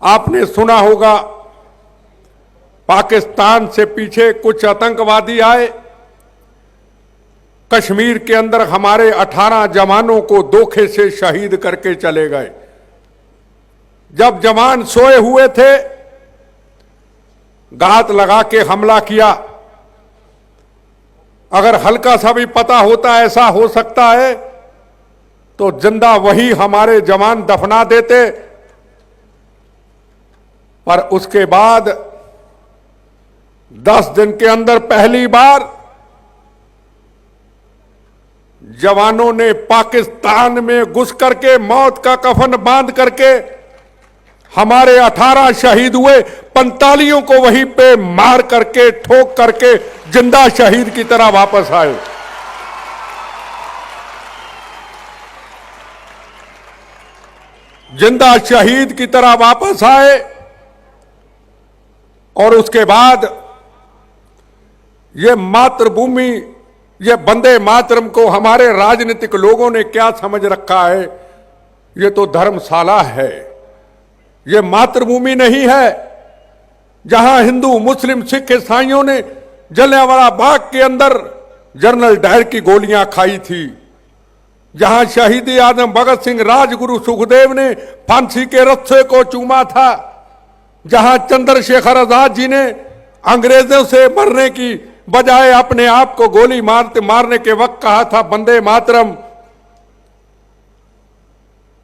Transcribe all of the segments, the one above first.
आपने सुना होगा पाकिस्तान से पीछे कुछ आतंकवादी आए, कश्मीर के अंदर हमारे 18 जवानों को धोखे से शहीद करके चले गए। जब जवान सोए हुए थे, घात लगा के हमला किया। अगर हल्का सा भी पता होता ऐसा हो सकता है तो जिंदा वही हमारे जवान दफना देते, पर उसके बाद 10 दिन के अंदर पहली बार जवानों ने पाकिस्तान में घुस करके मौत का कफन बांध करके हमारे 18 शहीद हुए 45 को वहीं पे मार करके ठोक करके जिंदा शहीद की तरह वापस आए। जिंदा शहीद की तरह वापस आए। और उसके बाद ये मातृभूमि, ये वंदे मातरम को हमारे राजनीतिक लोगों ने क्या समझ रखा है, ये तो धर्मशाला है, ये मातृभूमि नहीं है। जहां हिंदू मुस्लिम सिख ईसाइयों ने जलियांवाला बाग के अंदर जनरल डायर की गोलियां खाई थी, जहां शहीद आजम भगत सिंह, राजगुरु सुखदेव ने फांसी के रस्से को चूमा था, जहां चंद्रशेखर आजाद जी ने अंग्रेजों से मरने की बजाय अपने आप को गोली मारने के वक्त कहा था वंदे मातरम,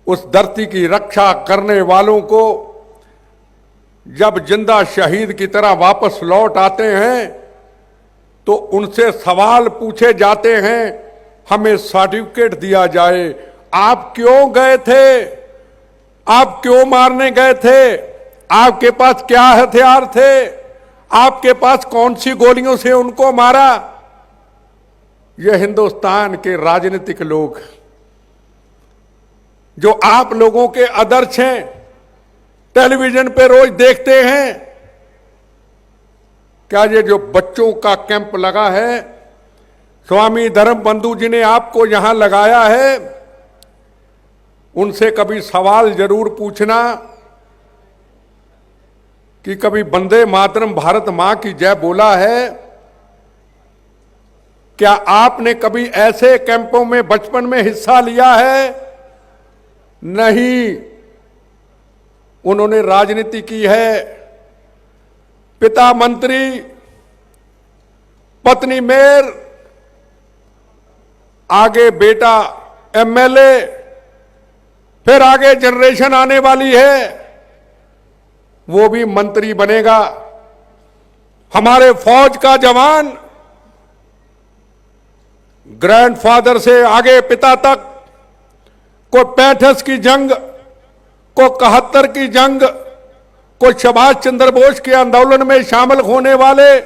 उस धरती की रक्षा करने वालों को जब जिंदा शहीद की तरह वापस लौट आते हैं तो उनसे सवाल पूछे जाते हैं, हमें सर्टिफिकेट दिया जाए, आप क्यों गए थे, आप क्यों मारने गए थे, आपके पास क्या हथियार थे, आपके पास कौन सी गोलियों से उनको मारा। ये हिंदुस्तान के राजनीतिक लोग जो आप लोगों के आदर्श हैं, टेलीविजन पे रोज देखते हैं। क्या ये जो बच्चों का कैंप लगा है, स्वामी धर्मबंधु जी ने आपको यहां लगाया है, उनसे कभी सवाल जरूर पूछना कि कभी वंदे मातरम भारत मां की जय बोला है? क्या आपने कभी ऐसे कैंपों में बचपन में हिस्सा लिया है? नहीं। उन्होंने राजनीति की है, पिता मंत्री, पत्नी मेयर, आगे बेटा एमएलए, फिर आगे जनरेशन आने वाली है, वो भी मंत्री बनेगा। हमारे फौज का जवान ग्रैंडफादर से आगे पिता तक, कोई 65 की जंग, को 71 की जंग, को सुभाष चंद्र बोस के आंदोलन में शामिल होने वाले,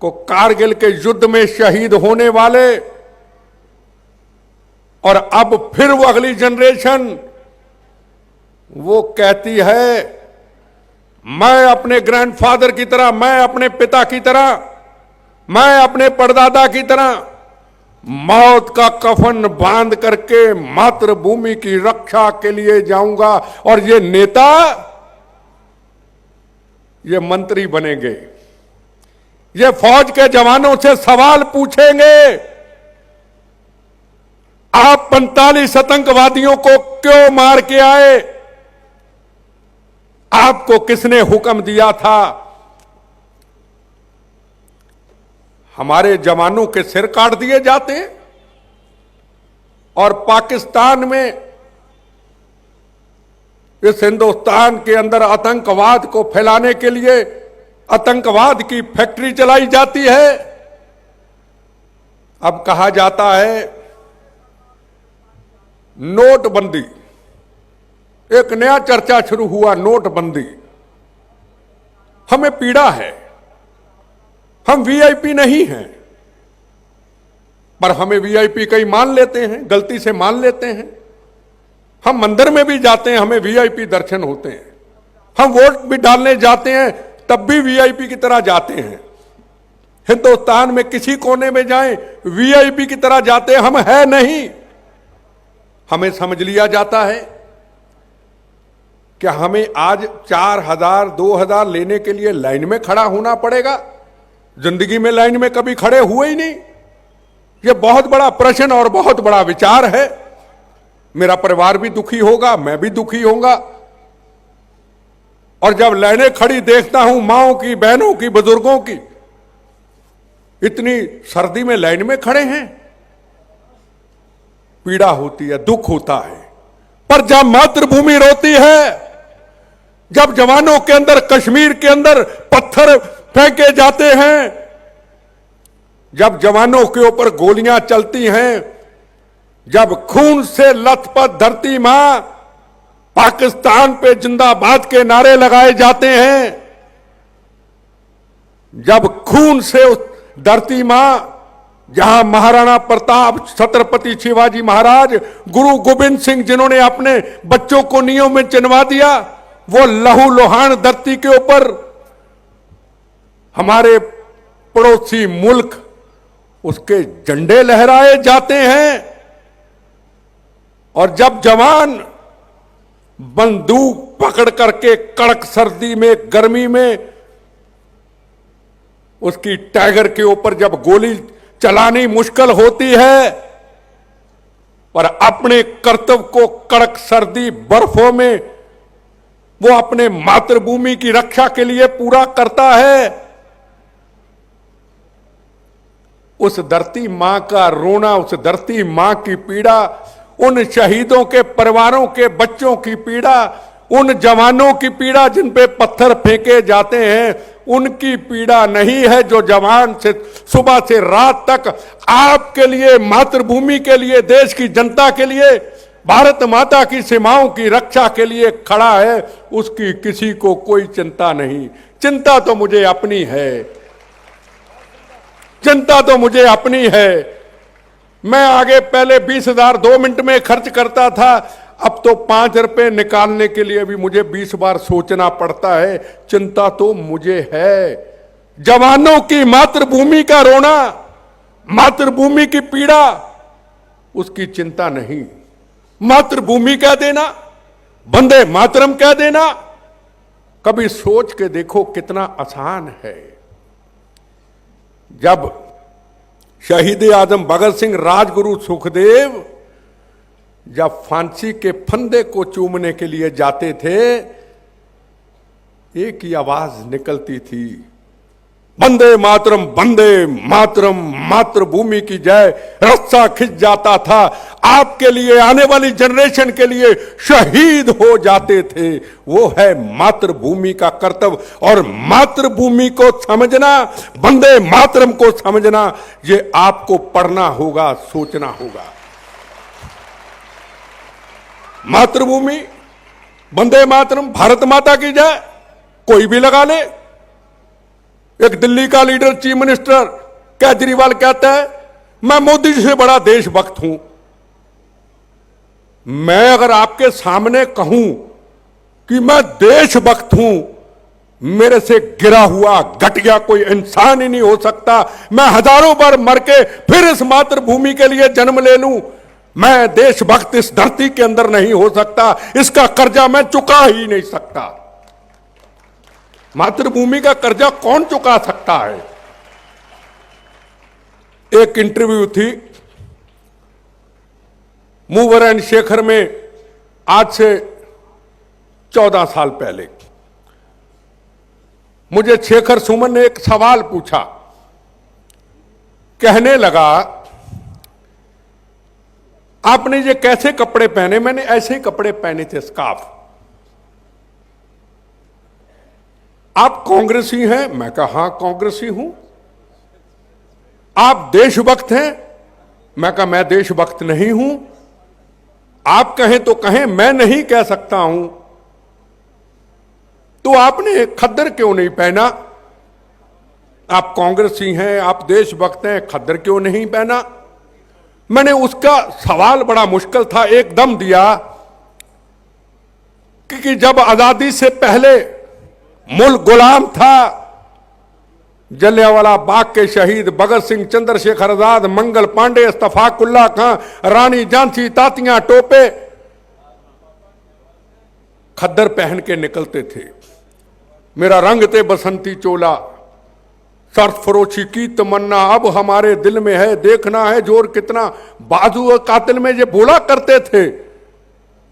को कारगिल के युद्ध में शहीद होने वाले, और अब फिर वो अगली जनरेशन वो कहती है मैं अपने ग्रैंडफादर की तरह, मैं अपने पिता की तरह, मैं अपने परदादा की तरह मौत का कफन बांध करके मातृभूमि की रक्षा के लिए जाऊंगा। और ये नेता, ये मंत्री बनेंगे, ये फौज के जवानों से सवाल पूछेंगे, आप 45 आतंकवादियों को क्यों मार के आए, आपको किसने हुक्म दिया था? हमारे जवानों के सिर काट दिए जाते हैं और पाकिस्तान में, इस हिंदुस्तान के अंदर आतंकवाद को फैलाने के लिए आतंकवाद की फैक्ट्री चलाई जाती है। अब कहा जाता है नोटबंदी, एक नया चर्चा शुरू हुआ, नोटबंदी। हमें पीड़ा है, हम वीआईपी नहीं हैं, पर हमें वीआईपी कई मान लेते हैं, गलती से मान लेते हैं। हम मंदिर में भी जाते हैं, हमें वीआईपी दर्शन होते हैं, हम वोट भी डालने जाते हैं तब भी वीआईपी की तरह जाते हैं। हिंदुस्तान में किसी कोने में जाएं वीआईपी की तरह जाते हैं, हम है नहीं। हमें समझ लिया जाता है क्या हमें आज 4,000 2,000 लेने के लिए लाइन में खड़ा होना पड़ेगा? जिंदगी में लाइन में कभी खड़े हुए ही नहीं। यह बहुत बड़ा प्रश्न और बहुत बड़ा विचार है। मेरा परिवार भी दुखी होगा, मैं भी दुखी होऊंगा। और जब लाइनें खड़ी देखता हूं माओं की, बहनों की, बुजुर्गों की, इतनी सर्दी में लाइन में खड़े हैं, पीड़ा होती है, दुख होता है। पर जब मातृभूमि रोती है, जब जवानों के अंदर, कश्मीर के अंदर पत्थर फेंके जाते हैं, जब जवानों के ऊपर गोलियां चलती हैं, जब खून से लथपथ धरती मां पाकिस्तान पे जिंदाबाद के नारे लगाए जाते हैं, जब खून से उस धरती मां जहां महाराणा प्रताप, छत्रपति शिवाजी महाराज, गुरु गोविंद सिंह जिन्होंने अपने बच्चों को नींव में चिनवा दिया, वो लहू लोहान धरती के ऊपर हमारे पड़ोसी मुल्क उसके झंडे लहराए जाते हैं। और जब जवान बंदूक पकड़ करके कड़क सर्दी में, गर्मी में उसकी टाइगर के ऊपर जब गोली चलानी मुश्किल होती है, पर अपने कर्तव्य को कड़क सर्दी बर्फों में वो अपने मातृभूमि की रक्षा के लिए पूरा करता है। उस धरती मां का रोना, उस धरती मां की पीड़ा, उन शहीदों के परिवारों के बच्चों की पीड़ा, उन जवानों की पीड़ा जिन पे पत्थर फेंके जाते हैं, उनकी पीड़ा नहीं है जो जवान से सुबह से रात तक आपके लिए, मातृभूमि के लिए, देश की जनता के लिए, भारत माता की सीमाओं की रक्षा के लिए खड़ा है। उसकी किसी को कोई चिंता नहीं। चिंता तो मुझे अपनी है, चिंता तो मुझे अपनी है। मैं आगे पहले 20,000 2 मिनट में खर्च करता था, अब तो 5 रुपए निकालने के लिए भी मुझे 20 बार सोचना पड़ता है। चिंता तो मुझे है। जवानों की मातृभूमि का रोना, मातृभूमि की पीड़ा, उसकी चिंता नहीं। मातृभूमि कह देना, वंदे मातरम कह देना, कभी सोच के देखो कितना आसान है। जब शहीद आजम भगत सिंह, राजगुरु सुखदेव जब फांसी के फंदे को चूमने के लिए जाते थे, एक ही आवाज निकलती थी, वंदे मातरम, वंदे मातरम, मातृभूमि की जय। रस्सा खिंच जाता था, आपके लिए, आने वाली जनरेशन के लिए शहीद हो जाते थे। वो है मातृभूमि का कर्तव्य। और मातृभूमि को समझना, वंदे मातरम को समझना, ये आपको पढ़ना होगा, सोचना होगा। मातृभूमि, वंदे मातरम, भारत माता की जय, कोई भी लगा ले। एक दिल्ली का लीडर, चीफ मिनिस्टर केजरीवाल कहता है मैं मोदी जी से बड़ा देशभक्त हूं। मैं अगर आपके सामने कहूं कि मैं देशभक्त हूं, मेरे से गिरा हुआ घटिया कोई इंसान ही नहीं हो सकता। मैं हजारों बार मर के फिर इस मातृभूमि के लिए जन्म ले लूं, मैं देशभक्त इस धरती के अंदर नहीं हो सकता। इसका कर्जा मैं चुका ही नहीं सकता। मातृभूमि का कर्जा कौन चुका सकता है? एक इंटरव्यू थी मूवर एंड शेखर में, आज से 14 साल पहले। मुझे शेखर सुमन ने एक सवाल पूछा, कहने लगा आपने ये कैसे कपड़े पहने? मैंने ऐसे ही कपड़े पहने थे, स्कार्फ। आप कांग्रेसी हैं? मैं कहा हां कांग्रेसी हूं। आप देशभक्त हैं? मैं कहा मैं देशभक्त नहीं हूं। आप कहें तो कहें, मैं नहीं कह सकता हूं। तो आपने खद्दर क्यों नहीं पहना? आप कांग्रेसी हैं, आप देशभक्त हैं, खद्दर क्यों नहीं पहना? मैंने उसका सवाल बड़ा मुश्किल था, एकदम दिया, क्योंकि जब आजादी से पहले मुल्क गुलाम था, जलियांवाला बाग के शहीद भगत सिंह, चंद्रशेखर आजाद, मंगल पांडे, इस्तफाकुल्ला खां, रानी झांसी, तातियां टोपे, खद्दर पहन के निकलते थे। मेरा रंग ते बसंती चोला, शर्त फरोशी की तमन्ना अब हमारे दिल में है, देखना है जोर कितना बाजू और कातिल में ये बोला करते थे।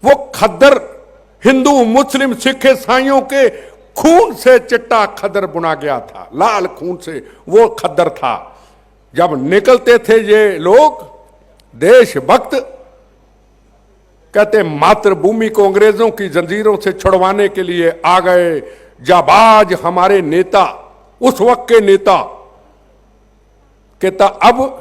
वो खद्दर हिंदू मुस्लिम सिख ईसाइयों के खून से चिट्टा खद्दर बुना गया था, लाल खून से वो खद्दर था। जब निकलते थे ये लोग देशभक्त, कहते मातृभूमि को अंग्रेजों की जंजीरों से छुड़वाने के लिए आ गए जाबाज हमारे नेता, उस वक्त के नेता। कहता अब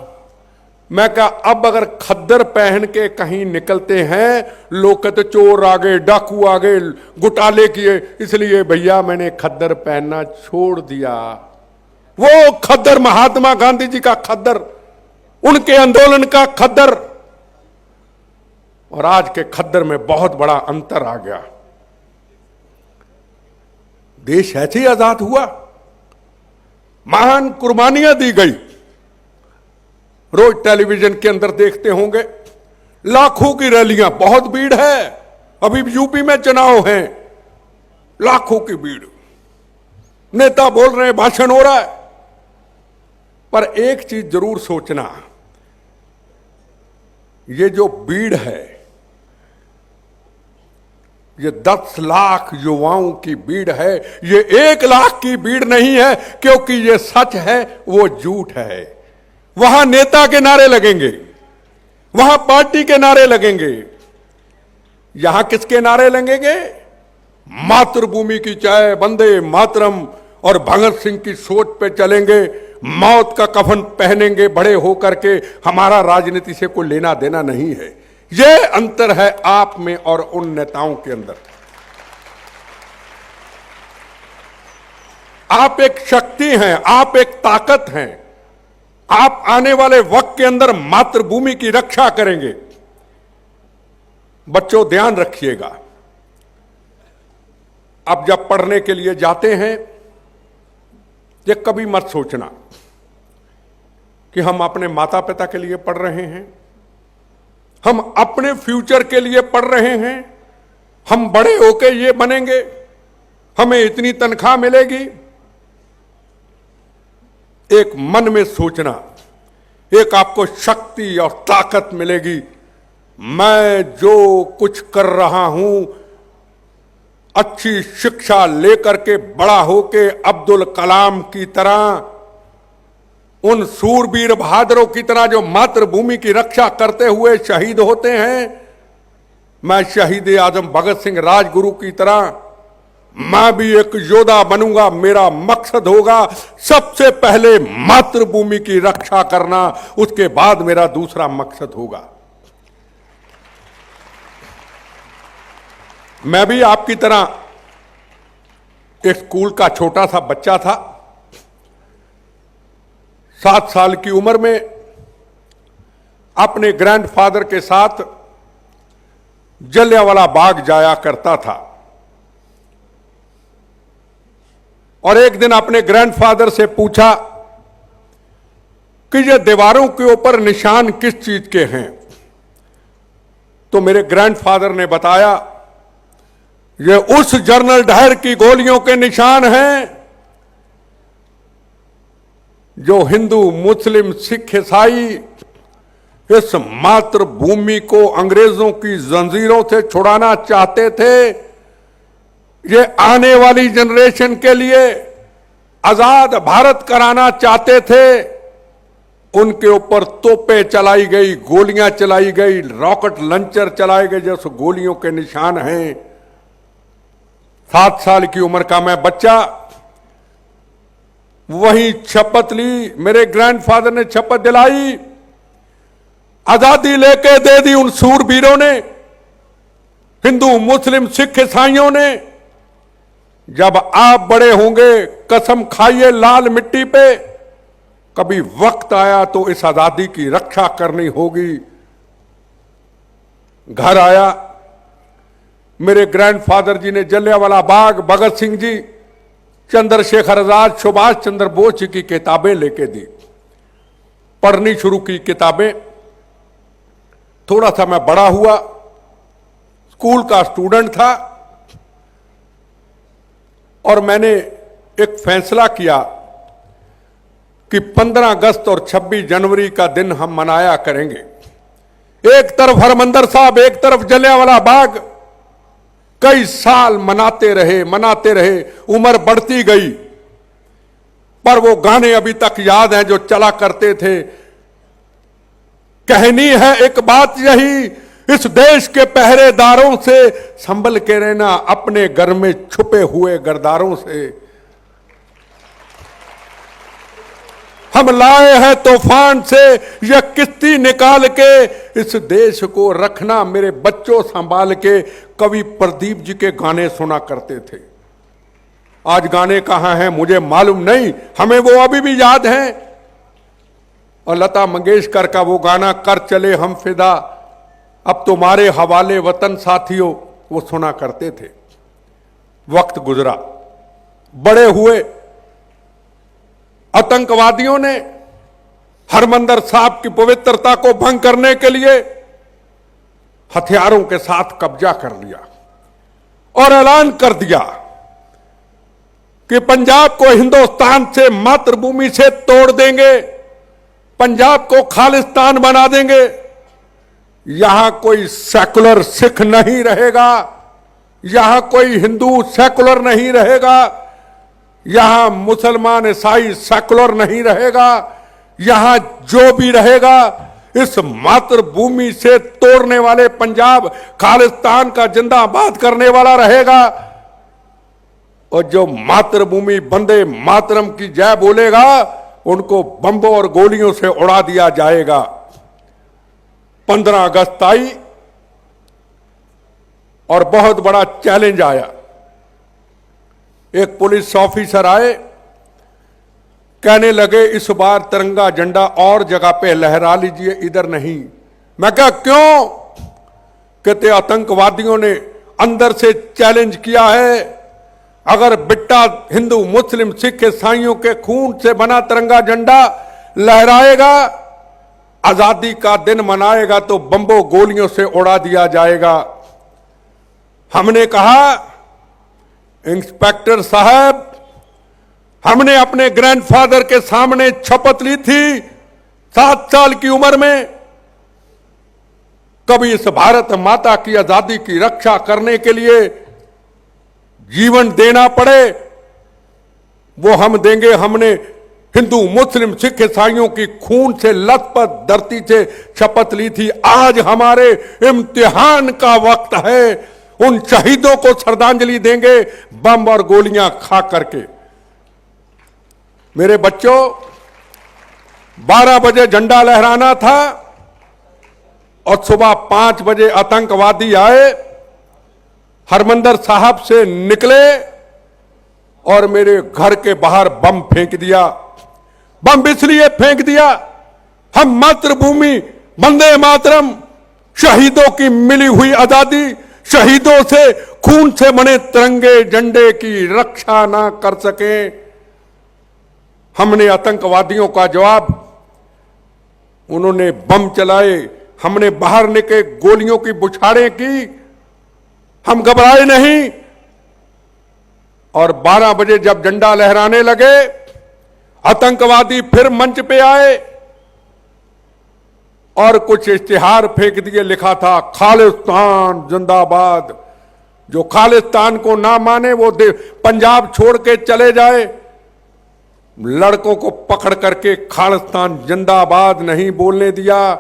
मैं कहा अब अगर खद्दर पहन के कहीं निकलते हैं, लोग कहते चोर आ गए, डाकू आ गए, घोटाले किए, इसलिए भैया मैंने खद्दर पहनना छोड़ दिया। वो खद्दर महात्मा गांधी जी का खद्दर, उनके आंदोलन का खद्दर और आज के खद्दर में बहुत बड़ा अंतर आ गया। देश ऐसे ही आजाद हुआ, महान कुर्बानियां दी गई। रोज टेलीविजन के अंदर देखते होंगे लाखों की रैलियां, बहुत भीड़ है। अभी यूपी में चुनाव हैं, लाखों की भीड़, नेता बोल रहे हैं, भाषण हो रहा है। पर एक चीज जरूर सोचना, ये जो भीड़ है ये 10 लाख युवाओं की भीड़ है, ये 1 लाख की भीड़ नहीं है, क्योंकि ये सच है वो झूठ है। वहां नेता के नारे लगेंगे, वहां पार्टी के नारे लगेंगे, यहां किसके नारे लगेंगे? मातृभूमि की चाय, वंदे मातरम और भगत सिंह की सोच पे चलेंगे, मौत का कफन पहनेंगे बड़े होकर के। हमारा राजनीति से कोई लेना देना नहीं है। यह अंतर है आप में और उन नेताओं के अंदर। आप एक शक्ति हैं, आप एक ताकत हैं। आप आने वाले वक्त के अंदर मातृभूमि की रक्षा करेंगे। बच्चों ध्यान रखिएगा, अब जब पढ़ने के लिए जाते हैं ये कभी मत सोचना कि हम अपने माता पिता के लिए पढ़ रहे हैं, हम अपने फ्यूचर के लिए पढ़ रहे हैं, हम बड़े होके ये बनेंगे, हमें इतनी तनख्वाह मिलेगी। एक मन में सोचना, एक आपको शक्ति और ताकत मिलेगी। मैं जो कुछ कर रहा हूं, अच्छी शिक्षा लेकर के बड़ा होके अब्दुल कलाम की तरह, उन सूरवीर बहादुरों की तरह जो मातृभूमि की रक्षा करते हुए शहीद होते हैं, मैं शहीद आजम भगत सिंह राजगुरु की तरह मैं भी एक योद्धा बनूंगा। मेरा मकसद होगा सबसे पहले मातृभूमि की रक्षा करना, उसके बाद मेरा दूसरा मकसद होगा। मैं भी आपकी तरह एक स्कूल का छोटा सा बच्चा था। 7 साल की उम्र में अपने ग्रैंडफादर के साथ जलियांवाला बाग जाया करता था और एक दिन अपने ग्रैंडफादर से पूछा कि ये दीवारों के ऊपर निशान किस चीज के हैं। तो मेरे ग्रैंडफादर ने बताया ये उस जनरल डायर की गोलियों के निशान हैं जो हिंदू मुस्लिम सिख ईसाई इस मातृभूमि को अंग्रेजों की जंजीरों से छुड़ाना चाहते थे। ये आने वाली जनरेशन के लिए आजाद भारत कराना चाहते थे। उनके ऊपर तोपें चलाई गई, गोलियां चलाई गई, रॉकेट लॉन्चर चलाए गए, जैसे गोलियों के निशान हैं। 7 साल की उम्र का मैं बच्चा वही शपथ ली, मेरे ग्रैंडफादर ने शपथ दिलाई, आजादी लेके दे दी उन सूरवीरों ने, हिंदू मुस्लिम सिख ईसाइयों ने। जब आप बड़े होंगे कसम खाइए लाल मिट्टी पे, कभी वक्त आया तो इस आजादी की रक्षा करनी होगी। घर आया, मेरे ग्रैंडफादर जी ने जलियांवाला बाग, भगत सिंह जी, चंद्रशेखर आजाद, सुभाष चंद्र बोस जी की किताबें लेके दी। पढ़नी शुरू की किताबें। थोड़ा सा मैं बड़ा हुआ, स्कूल का स्टूडेंट था, और मैंने एक फैसला किया कि 15 अगस्त और 26 जनवरी का दिन हम मनाया करेंगे। एक तरफ हरमंदिर साहब, एक तरफ जलियांवाला बाग, कई साल मनाते रहे, उम्र बढ़ती गई, पर वो गाने अभी तक याद हैं जो चला करते थे। कहनी है एक बात यही, इस देश के पहरेदारों से संभल के रहना, अपने घर में छुपे हुए गरदारों से। हम लाए हैं तूफान से यह किश्ती निकाल के, इस देश को रखना मेरे बच्चों संभाल के, कवि प्रदीप जी के गाने सुना करते थे। आज गाने कहां हैं मुझे मालूम नहीं, हमें वो अभी भी याद हैं। और लता मंगेशकर का वो गाना, कर चले हम फिदा, अब तुम्हारे हवाले वतन साथियों, वो सुना करते थे। वक्त गुजरा, बड़े हुए, आतंकवादियों ने हरमंदिर साहब की पवित्रता को भंग करने के लिए हथियारों के साथ कब्जा कर लिया और ऐलान कर दिया कि पंजाब को हिंदुस्तान से, मातृभूमि से तोड़ देंगे, पंजाब को खालिस्तान बना देंगे। यहां कोई सेकुलर सिख नहीं रहेगा, यहां कोई हिंदू सेकुलर नहीं रहेगा, यहां मुसलमान ईसाई सेकुलर नहीं रहेगा, यहां जो भी रहेगा इस मातृभूमि से तोड़ने वाले पंजाब खालिस्तान का जिंदाबाद करने वाला रहेगा। और जो मातृभूमि वंदे मातरम की जय बोलेगा, उनको बम्बों और गोलियों से उड़ा दिया जाएगा। 15 अगस्त आई और बहुत बड़ा चैलेंज आया। एक पुलिस ऑफिसर आए, कहने लगे इस बार तिरंगा झंडा और जगह पे लहरा लीजिए, इधर नहीं। मैं कहा क्यों? कहते आतंकवादियों ने अंदर से चैलेंज किया है, अगर बिट्टा हिंदू मुस्लिम सिख ईसाइयों के खून से बना तिरंगा झंडा लहराएगा, आजादी का दिन मनाएगा, तो बम्बों गोलियों से उड़ा दिया जाएगा। हमने कहा इंस्पेक्टर साहब, हमने अपने ग्रैंडफादर के सामने शपथ ली थी 7 साल की उम्र में, कभी इस भारत माता की आजादी की रक्षा करने के लिए जीवन देना पड़े वो हम देंगे। हमने हिंदू मुस्लिम सिख ईसाइयों की खून से लथपथ धरती से शपथ ली थी। आज हमारे इम्तिहान का वक्त है, उन शहीदों को श्रद्धांजलि देंगे बम और गोलियां खा करके। मेरे बच्चों, 12 बजे झंडा लहराना था और सुबह 5 बजे आतंकवादी आए, हरमंदिर साहब से निकले और मेरे घर के बाहर बम फेंक दिया। बम इसलिए फेंक दिया, हम मातृभूमि वंदे मातरम, शहीदों की मिली हुई आजादी, शहीदों से खून से बने तिरंगे झंडे की रक्षा ना कर सके। हमने आतंकवादियों का जवाब, उन्होंने बम चलाए, हमने बाहर निकले गोलियों की बुछारें की, हम घबराए नहीं। और 12 बजे जब झंडा लहराने लगे, आतंकवादी फिर मंच पे आए और कुछ इश्तिहार फेंक दिए, लिखा था खालिस्तान जिंदाबाद। जो खालिस्तान को ना माने वो पंजाब छोड़ के चले जाए। लड़कों को पकड़ करके खालिस्तान जिंदाबाद नहीं बोलने दिया,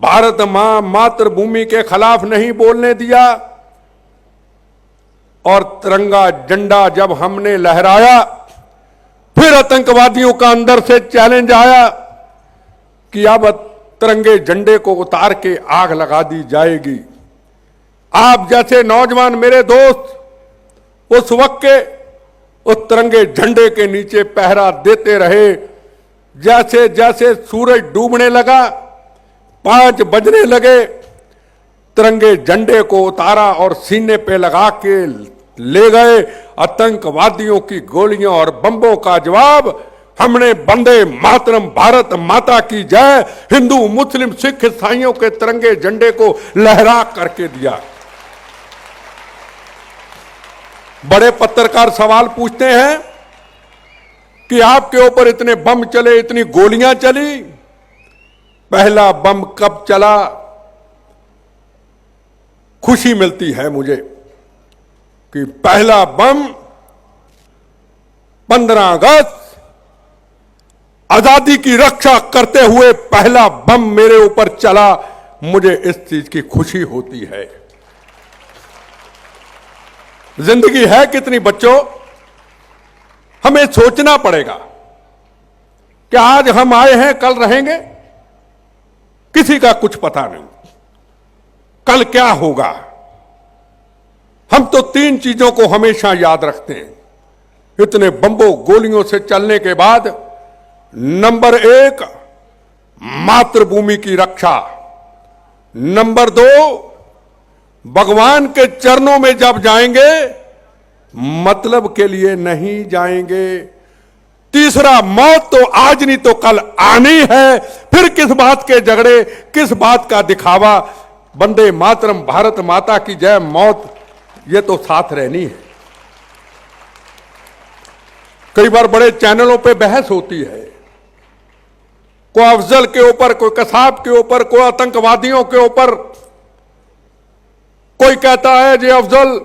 भारत मां मातृभूमि के खिलाफ नहीं बोलने दिया। और तिरंगा झंडा जब हमने लहराया, फिर आतंकवादियों का अंदर से चैलेंज आया कि अब तिरंगे झंडे को उतार के आग लगा दी जाएगी। आप जैसे नौजवान मेरे दोस्त उस वक्त के उस तिरंगे झंडे के नीचे पहरा देते रहे। जैसे जैसे सूरज डूबने लगा, 5 बजने लगे, तिरंगे झंडे को उतारा और सीने पे लगा के ले गए। आतंकवादियों की गोलियों और बम्बों का जवाब हमने वंदे मातरम, भारत माता की जय, हिंदू मुस्लिम सिख ईसाइयों के तिरंगे झंडे को लहरा करके दिया। बड़े पत्रकार सवाल पूछते हैं कि आपके ऊपर इतने बम चले, इतनी गोलियां चली, पहला बम कब चला? खुशी मिलती है मुझे कि पहला बम 15 अगस्त आजादी की रक्षा करते हुए पहला बम मेरे ऊपर चला। मुझे इस चीज की खुशी होती है। जिंदगी है कितनी बच्चों, हमें सोचना पड़ेगा कि आज हम आए हैं, कल रहेंगे, किसी का कुछ पता नहीं, कल क्या होगा। हम तो 3 चीजों को हमेशा याद रखते हैं इतने बम्बों गोलियों से चलने के बाद। नंबर 1, मातृभूमि की रक्षा। नंबर 2, भगवान के चरणों में जब जाएंगे, मतलब के लिए नहीं जाएंगे। तीसरा, मौत तो आज नहीं तो कल आनी है। फिर किस बात के झगड़े, किस बात का दिखावा। वंदे मातरम, भारत माता की जय, मौत ये तो साथ रहनी है। कई बार बड़े चैनलों पे बहस होती है, कोई अफजल के ऊपर, कोई कसाब के ऊपर, कोई आतंकवादियों के ऊपर। कोई कहता है जी अफजल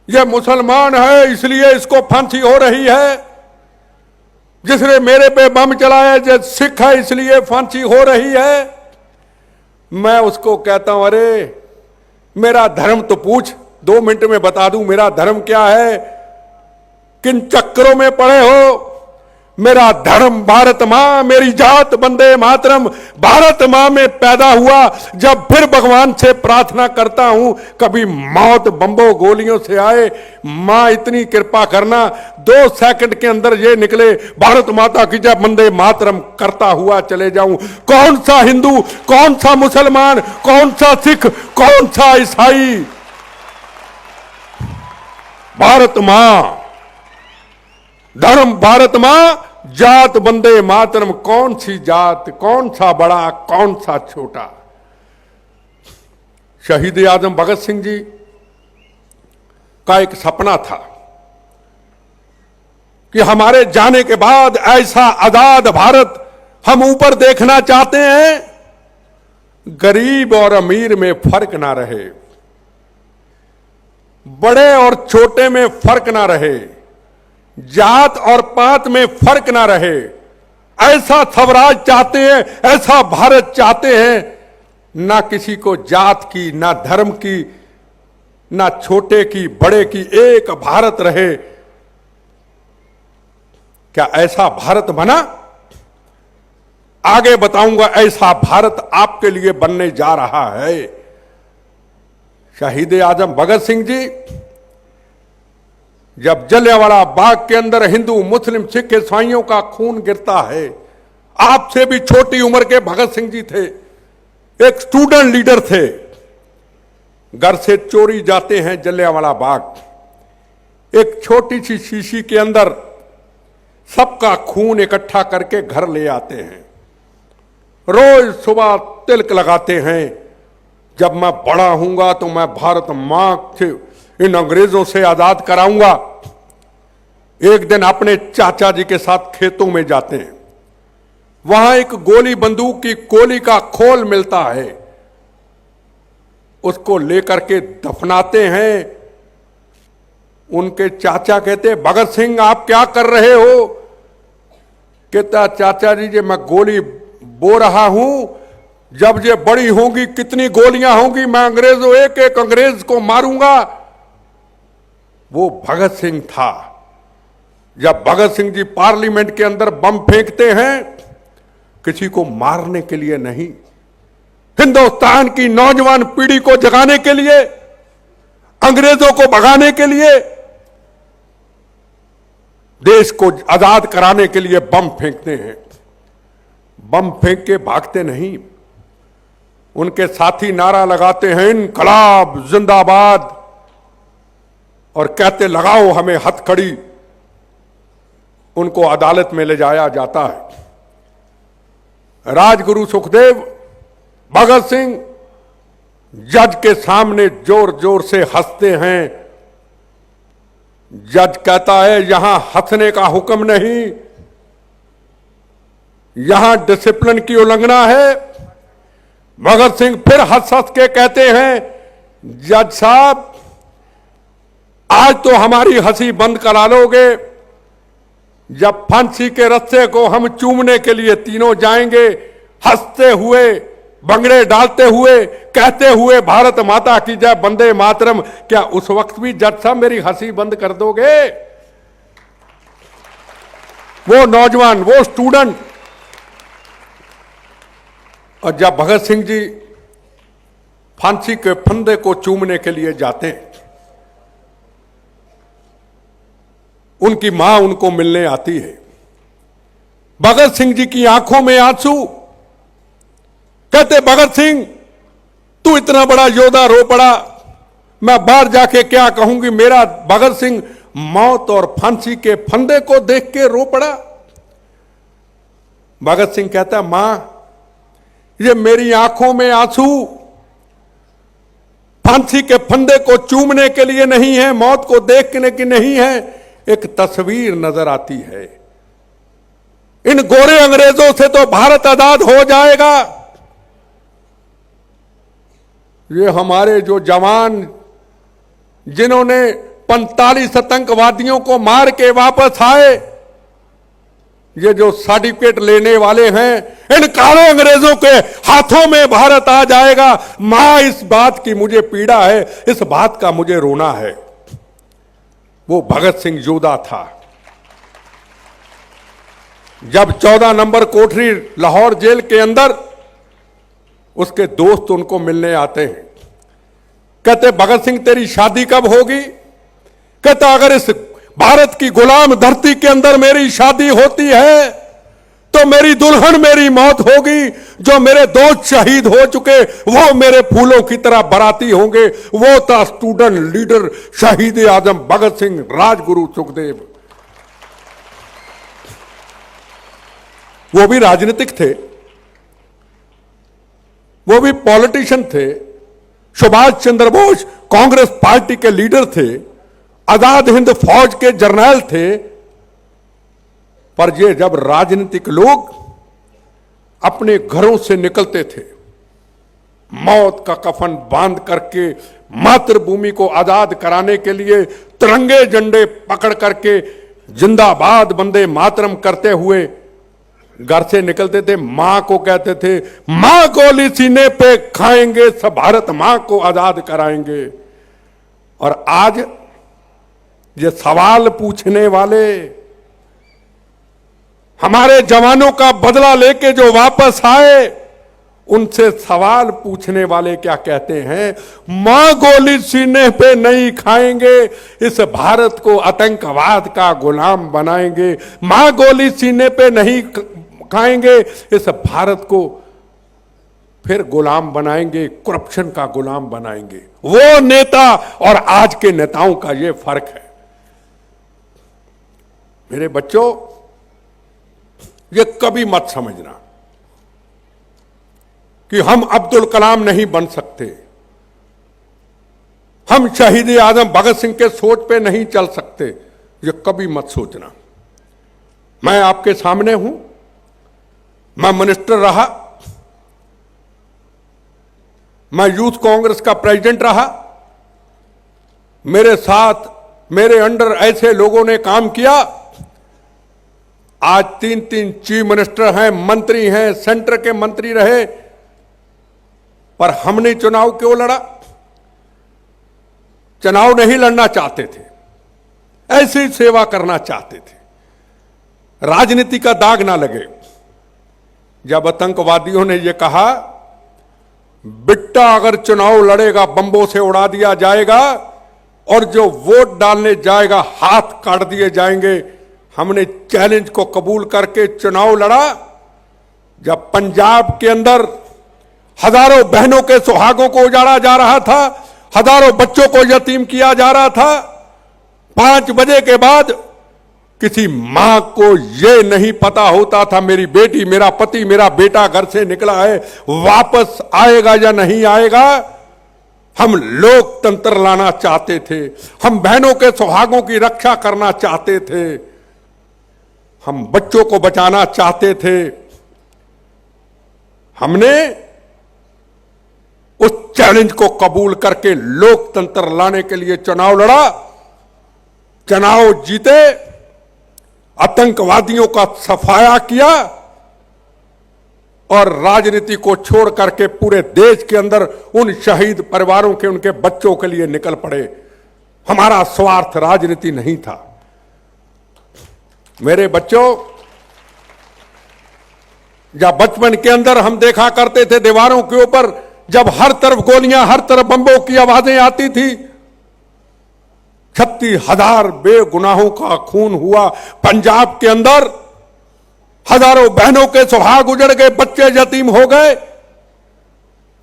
ये मुसलमान है इसलिए इसको फांसी हो रही है, जिसने मेरे पे बम चलाया जो सिख है इसलिए फांसी हो रही है। मैं उसको कहता हूं अरे मेरा धर्म तो पूछ, 2 मिनट में बता दूं मेरा धर्म क्या है, किन चक्रों में पड़े हो। मेरा धर्म भारत मां, मेरी जात वंदे मातरम, भारत मां में पैदा हुआ। जब फिर भगवान से प्रार्थना करता हूं कभी मौत बम्बों गोलियों से आए, मां इतनी कृपा करना 2 सेकंड के अंदर ये निकले भारत माता की जय वंदे मातरम करता हुआ चले जाऊं। कौन सा हिंदू, कौन सा मुसलमान, कौन सा सिख, कौन सा ईसाई, भारत मां, धर्म भारत मां, जात वंदे मातरम। कौन सी जात, कौन सा बड़ा, कौन सा छोटा। शहीद आजम भगत सिंह जी का एक सपना था कि हमारे जाने के बाद ऐसा आजाद भारत हम ऊपर देखना चाहते हैं, गरीब और अमीर में फर्क ना रहे, बड़े और छोटे में फर्क ना रहे, जात और पात में फर्क ना रहे। ऐसा स्वराज चाहते हैं, ऐसा भारत चाहते हैं, ना किसी को जात की, ना धर्म की, ना छोटे की, बड़े की, एक भारत रहे। क्या ऐसा भारत बना? आगे बताऊंगा ऐसा भारत आपके लिए बनने जा रहा है। शहीद आजम भगत सिंह जी जब जलियांवाला बाग के अंदर हिंदू, मुस्लिम, सिख, ईसाइयों का खून गिरता है, आपसे भी छोटी उम्र के भगत सिंह जी थे, एक स्टूडेंट लीडर थे, घर से चोरी जाते हैं जलियांवाला बाग, एक छोटी सी शीशी के अंदर सबका खून इकट्ठा करके घर ले आते हैं। रोज सुबह तिलक लगाते हैं, जब मैं बड़ा हूंगा तो मैं भारत मां से इन अंग्रेजों से आजाद कराऊंगा। एक दिन अपने चाचा जी के साथ खेतों में जाते हैं, वहां एक गोली बंदूक की गोली का खोल मिलता है, उसको लेकर के दफनाते हैं। उनके चाचा कहते भगत सिंह आप क्या कर रहे हो? कहता चाचा जी ये मैं गोली बो रहा हूं, जब ये बड़ी होंगी कितनी गोलियां होंगी, मैं अंग्रेजों एक एक अंग्रेज को मारूंगा। वो भगत सिंह था। जब भगत सिंह जी पार्लियामेंट के अंदर बम फेंकते हैं, किसी को मारने के लिए नहीं, हिंदुस्तान की नौजवान पीढ़ी को जगाने के लिए, अंग्रेजों को भगाने के लिए, देश को आजाद कराने के लिए बम फेंकते हैं। बम फेंक के भागते नहीं, उनके साथी नारा लगाते हैं इनकलाब जिंदाबाद, और कहते लगाओ हमें हथकड़ी। उनको अदालत में ले जाया जाता है। राजगुरु सुखदेव, भगत सिंह जज के सामने जोर जोर से हंसते हैं जज कहता है यहां हंसने का हुक्म नहीं, यहां डिसिप्लिन की उल्लंघना है। भगत सिंह फिर हंस हंस के कहते हैं, जज साहब आज तो हमारी हंसी बंद करा लोगे, जब फांसी के रस्से को हम चूमने के लिए तीनों जाएंगे, हंसते हुए, बंगड़े डालते हुए, कहते हुए भारत माता की जय, वंदे मातरम, क्या उस वक्त भी जज साहब मेरी हंसी बंद कर दोगे? वो नौजवान, वो स्टूडेंट। और जब भगत सिंह जी फांसी के फंदे को चूमने के लिए जाते हैं, उनकी मां उनको मिलने आती है। भगत सिंह जी की आंखों में आंसू। कहते भगत सिंह तू इतना बड़ा योद्धा रो पड़ा, मैं बाहर जाके क्या कहूंगी? मेरा भगत सिंह मौत और फांसी के फंदे को देख के रो पड़ा। भगत सिंह कहता मां ये मेरी आंखों में आंसू फांसी के फंदे को चूमने के लिए नहीं है, मौत को देखने की नहीं है, एक तस्वीर नजर आती है। इन गोरे अंग्रेजों से तो भारत आजाद हो जाएगा। ये हमारे जो जवान जिन्होंने 45 आतंकवादियों को मार के वापस आए, ये जो सर्टिफिकेट लेने वाले हैं, इन काले अंग्रेजों के हाथों में भारत आ जाएगा। मां इस बात की मुझे पीड़ा है, इस बात का मुझे रोना है। वो भगत सिंह योद्धा था। जब 14 नंबर कोठरी लाहौर जेल के अंदर उसके दोस्त उनको मिलने आते हैं, कहते भगत सिंह तेरी शादी कब होगी? कहता अगर इस भारत की गुलाम धरती के अंदर मेरी शादी होती है तो मेरी दुल्हन मेरी मौत होगी। जो मेरे दोस्त शहीद हो चुके वो मेरे फूलों की तरह बराती होंगे। वो था स्टूडेंट लीडर शहीद आजम भगत सिंह, राजगुरु सुखदेव। वो भी राजनीतिक थे, वो भी पॉलिटिशियन थे। सुभाष चंद्र बोस कांग्रेस पार्टी के लीडर थे, आजाद हिंद फौज के जर्नल थे। पर ये जब राजनीतिक लोग अपने घरों से निकलते थे, मौत का कफन बांध करके मातृभूमि को आजाद कराने के लिए तिरंगे झंडे पकड़ करके जिंदाबाद वंदे मातरम करते हुए घर से निकलते थे, मां को कहते थे मां गोली सीने पे खाएंगे, सब भारत मां को आजाद कराएंगे। और आज ये सवाल पूछने वाले, हमारे जवानों का बदला लेके जो वापस आए, उनसे सवाल पूछने वाले क्या कहते हैं? मां गोली सीने पे नहीं खाएंगे, इस भारत को आतंकवाद का गुलाम बनाएंगे। मां गोली सीने पे नहीं खाएंगे, इस भारत को फिर गुलाम बनाएंगे, करप्शन का गुलाम बनाएंगे। वो नेता और आज के नेताओं का ये फर्क है। मेरे बच्चों, ये कभी मत समझना कि हम अब्दुल कलाम नहीं बन सकते, हम शहीद आजम भगत सिंह के सोच पे नहीं चल सकते। ये कभी मत सोचना। मैं आपके सामने हूं, मैं मिनिस्टर रहा, मैं यूथ कांग्रेस का प्रेसिडेंट रहा, मेरे साथ मेरे अंडर ऐसे लोगों ने काम किया। आज 3-3 चीफ मिनिस्टर हैं, मंत्री हैं, सेंटर के मंत्री रहे, पर हमने चुनाव क्यों लड़ा? चुनाव नहीं लड़ना चाहते थे, ऐसी सेवा करना चाहते थे, राजनीति का दाग ना लगे। जब आतंकवादियों ने यह कहा बिट्टा अगर चुनाव लड़ेगा बंबों से उड़ा दिया जाएगा और जो वोट डालने जाएगा हाथ काट दिए जाएंगे, हमने चैलेंज को कबूल करके चुनाव लड़ा। जब पंजाब के अंदर हजारों बहनों के सुहागों को उजाड़ा जा रहा था, हजारों बच्चों को यतीम किया जा रहा था, 5 बजे के बाद किसी मां को यह नहीं पता होता था मेरी बेटी, मेरा पति, मेरा बेटा घर से निकला है, वापस आएगा या नहीं आएगा। हम लोकतंत्र लाना चाहते थे, हम बहनों के सुहागों की रक्षा करना चाहते थे, हम बच्चों को बचाना चाहते थे। हमने उस चैलेंज को कबूल करके लोकतंत्र लाने के लिए चुनाव लड़ा, चुनाव जीते, आतंकवादियों का सफाया किया और राजनीति को छोड़ करके पूरे देश के अंदर उन शहीद परिवारों के, उनके बच्चों के लिए निकल पड़े। हमारा स्वार्थ राजनीति नहीं था। मेरे बच्चों, जब बचपन के अंदर हम देखा करते थे दीवारों के ऊपर, जब हर तरफ गोलियां, हर तरफ बम्बों की आवाजें आती थी, 36,000 बेगुनाहों का खून हुआ पंजाब के अंदर, हजारों बहनों के सुहाग उजड़ गए, बच्चे यतीम हो गए।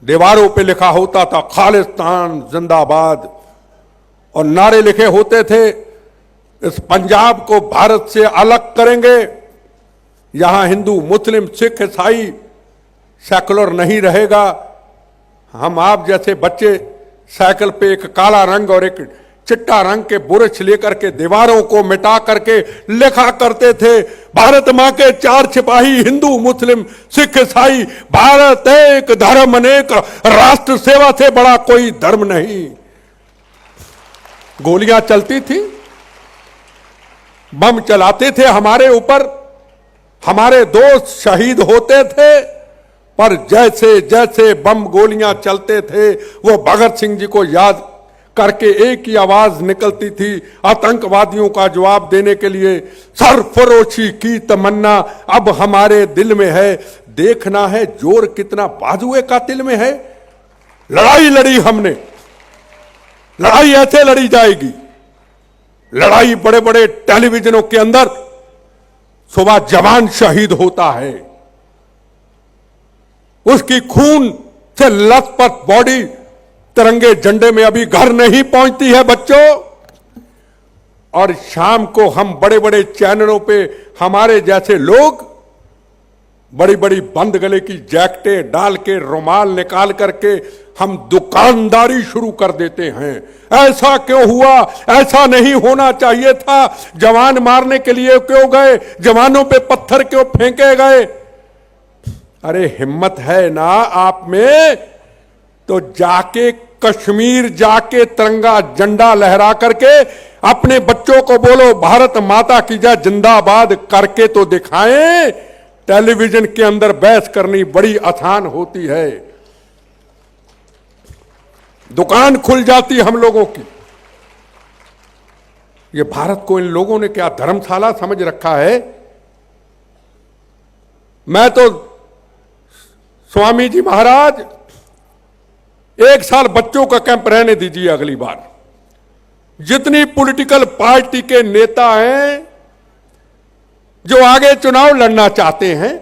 दीवारों पे लिखा होता था खालिस्तान जिंदाबाद और नारे लिखे होते थे इस पंजाब को भारत से अलग करेंगे, यहां हिंदू मुस्लिम सिख ईसाई सेकुलर नहीं रहेगा। हम आप जैसे बच्चे साइकिल पे एक काला रंग और एक चिट्टा रंग के बुरश लेकर के दीवारों को मिटा करके लिखा करते थे, भारत मां के 4 सिपाही, हिंदू मुस्लिम सिख ईसाई, भारत एक धर्म अनेक, राष्ट्र सेवा से बड़ा कोई धर्म नहीं। गोलियां चलती थी, बम चलाते थे हमारे ऊपर, हमारे दोस्त शहीद होते थे, पर जैसे जैसे बम गोलियां चलते थे वो भगत सिंह जी को याद करके एक ही आवाज निकलती थी आतंकवादियों का जवाब देने के लिए, सरफरोशी की तमन्ना अब हमारे दिल में है, देखना है जोर कितना बाजुए का दिल में है। लड़ाई लड़ी हमने, लड़ाई ऐसे लड़ी जाएगी, लड़ाई बड़े बड़े टेलीविजनों के अंदर सुबह जवान शहीद होता है, उसकी खून से लथपथ बॉडी तिरंगे झंडे में अभी घर नहीं पहुंचती है बच्चों, और शाम को हम बड़े बड़े चैनलों पे हमारे जैसे लोग बड़ी बड़ी बंद गले की जैकेटें डाल के, रुमाल निकाल करके हम दुकानदारी शुरू कर देते हैं। ऐसा क्यों हुआ? ऐसा नहीं होना चाहिए था। जवान मारने के लिए क्यों गए? जवानों पे पत्थर क्यों फेंके गए? अरे हिम्मत है ना आप में तो जाके कश्मीर जाके तिरंगा झंडा लहरा करके अपने बच्चों को बोलो भारत माता की जय जिंदाबाद करके तो दिखाएं। टेलीविजन के अंदर बहस करनी बड़ी आसान होती है, दुकान खुल जाती हम लोगों की। ये भारत को इन लोगों ने क्या धर्मशाला समझ रखा है? मैं तो स्वामी जी महाराज 1 साल बच्चों का कैंप रहने दीजिए अगली बार। जितनी पॉलिटिकल पार्टी के नेता हैं जो आगे चुनाव लड़ना चाहते हैं,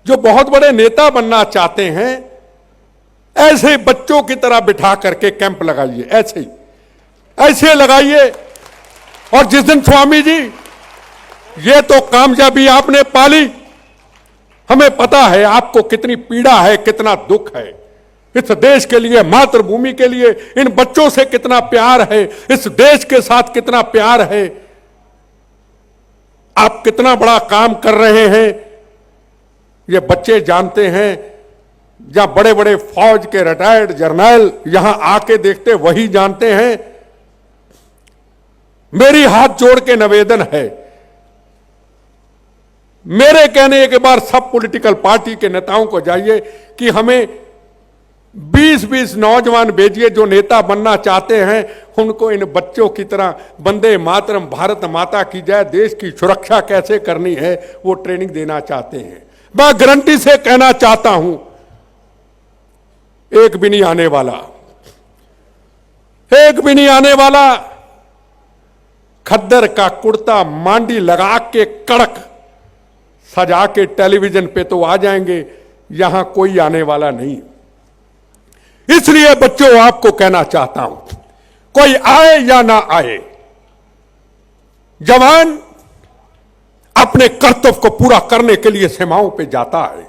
जो बहुत बड़े नेता बनना चाहते हैं, ऐसे बच्चों की तरह बिठा करके कैंप लगाइए, ऐसे ही ऐसे लगाइए। और जिस दिन स्वामी जी ये तो कामयाबी आपने पाली, हमें पता है आपको कितनी पीड़ा है, कितना दुख है, इस देश के लिए, मातृभूमि के लिए, इन बच्चों से कितना प्यार है, इस देश के साथ कितना प्यार है। आप कितना बड़ा काम कर रहे हैं ये बच्चे जानते हैं। जहां बड़े बड़े फौज के रिटायर्ड जर्नल यहां आके देखते वही जानते हैं। मेरी हाथ जोड़ के निवेदन है, मेरे कहने के बाद सब पॉलिटिकल पार्टी के नेताओं को जाइए कि हमें 20-20 नौजवान भेजिए जो नेता बनना चाहते हैं, उनको इन बच्चों की तरह वंदे मातरम, भारत माता की जय, देश की सुरक्षा कैसे करनी है वो ट्रेनिंग देना चाहते हैं। मैं गारंटी से कहना चाहता हूं एक भी नहीं आने वाला, एक भी नहीं आने वाला। खद्दर का कुर्ता मांडी लगा के कड़क सजा के टेलीविजन पे तो आ जाएंगे, यहां कोई आने वाला नहीं। इसलिए बच्चों आपको कहना चाहता हूं, कोई आए या ना आए, जवान अपने कर्तव्य को पूरा करने के लिए सीमाओं पे जाता है,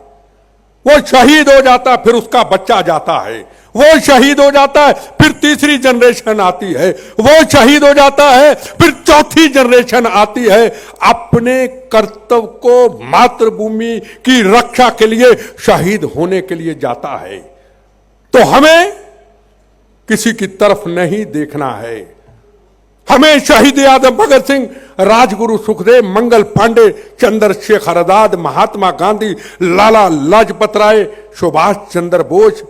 वो शहीद हो जाता है, फिर उसका बच्चा जाता है, वो शहीद हो जाता है, फिर तीसरी जनरेशन आती है, वो शहीद हो जाता है, फिर चौथी जनरेशन आती है। अपने कर्तव्य को मातृभूमि की रक्षा के लिए शहीद होने के लिए जाता है। तो हमें किसी की तरफ नहीं देखना है। हमें शहीद आजम भगत सिंह, राजगुरु सुखदेव, मंगल पांडे, चंद्रशेखर आजाद, महात्मा गांधी, लाला लाजपत राय, सुभाष चंद्र बोस,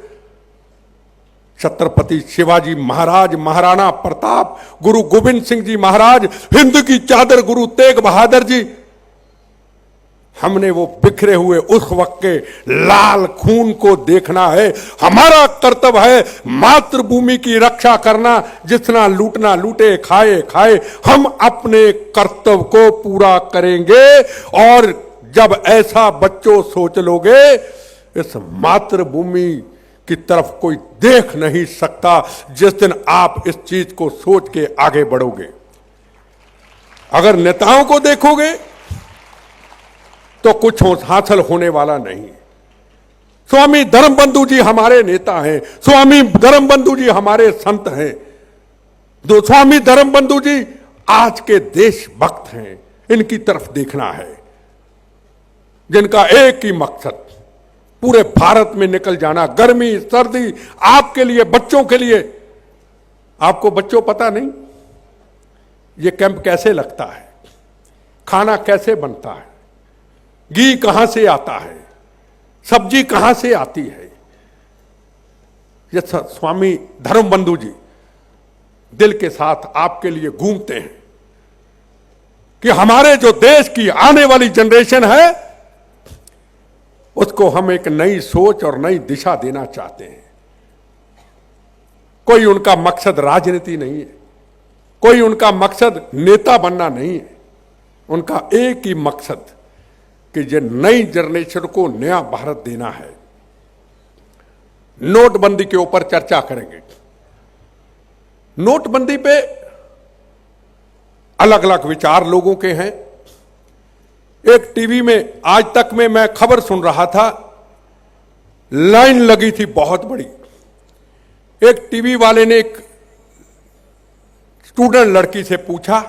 छत्रपति शिवाजी महाराज, महाराणा प्रताप, गुरु गोविंद सिंह जी महाराज, हिंद की चादर गुरु तेग बहादुर जी, हमने वो बिखरे हुए उस वक्त के लाल खून को देखना है। हमारा कर्तव्य है मातृभूमि की रक्षा करना। जितना लूटना लूटे, खाए खाए, हम अपने कर्तव्य को पूरा करेंगे। और जब ऐसा बच्चों सोच लोगे, इस मातृभूमि की तरफ कोई देख नहीं सकता। जिस दिन आप इस चीज को सोच के आगे बढ़ोगे, अगर नेताओं को देखोगे तो कुछ हासिल होने वाला नहीं। स्वामी धर्मबंधु जी हमारे नेता हैं, स्वामी धर्मबंधु जी हमारे संत हैं, दो स्वामी धर्मबंधु जी आज के देशभक्त हैं। इनकी तरफ देखना है, जिनका एक ही मकसद पूरे भारत में निकल जाना, गर्मी सर्दी, आपके लिए, बच्चों के लिए। आपको बच्चों पता नहीं ये कैंप कैसे लगता है, खाना कैसे बनता है, घी कहां से आता है, सब्जी कहां से आती है। ये स्वामी धर्मबंधु जी दिल के साथ आपके लिए घूमते हैं कि हमारे जो देश की आने वाली जनरेशन है, उसको हम एक नई सोच और नई दिशा देना चाहते हैं। कोई उनका मकसद राजनीति नहीं है, कोई उनका मकसद नेता बनना नहीं है। उनका एक ही मकसद कि ये नई जनरेशन को नया भारत देना है। नोटबंदी के ऊपर चर्चा करेंगे। नोटबंदी पे अलग अलग विचार लोगों के हैं। एक टीवी में आज तक में मैं खबर सुन रहा था, लाइन लगी थी बहुत बड़ी। एक टीवी वाले ने एक स्टूडेंट लड़की से पूछा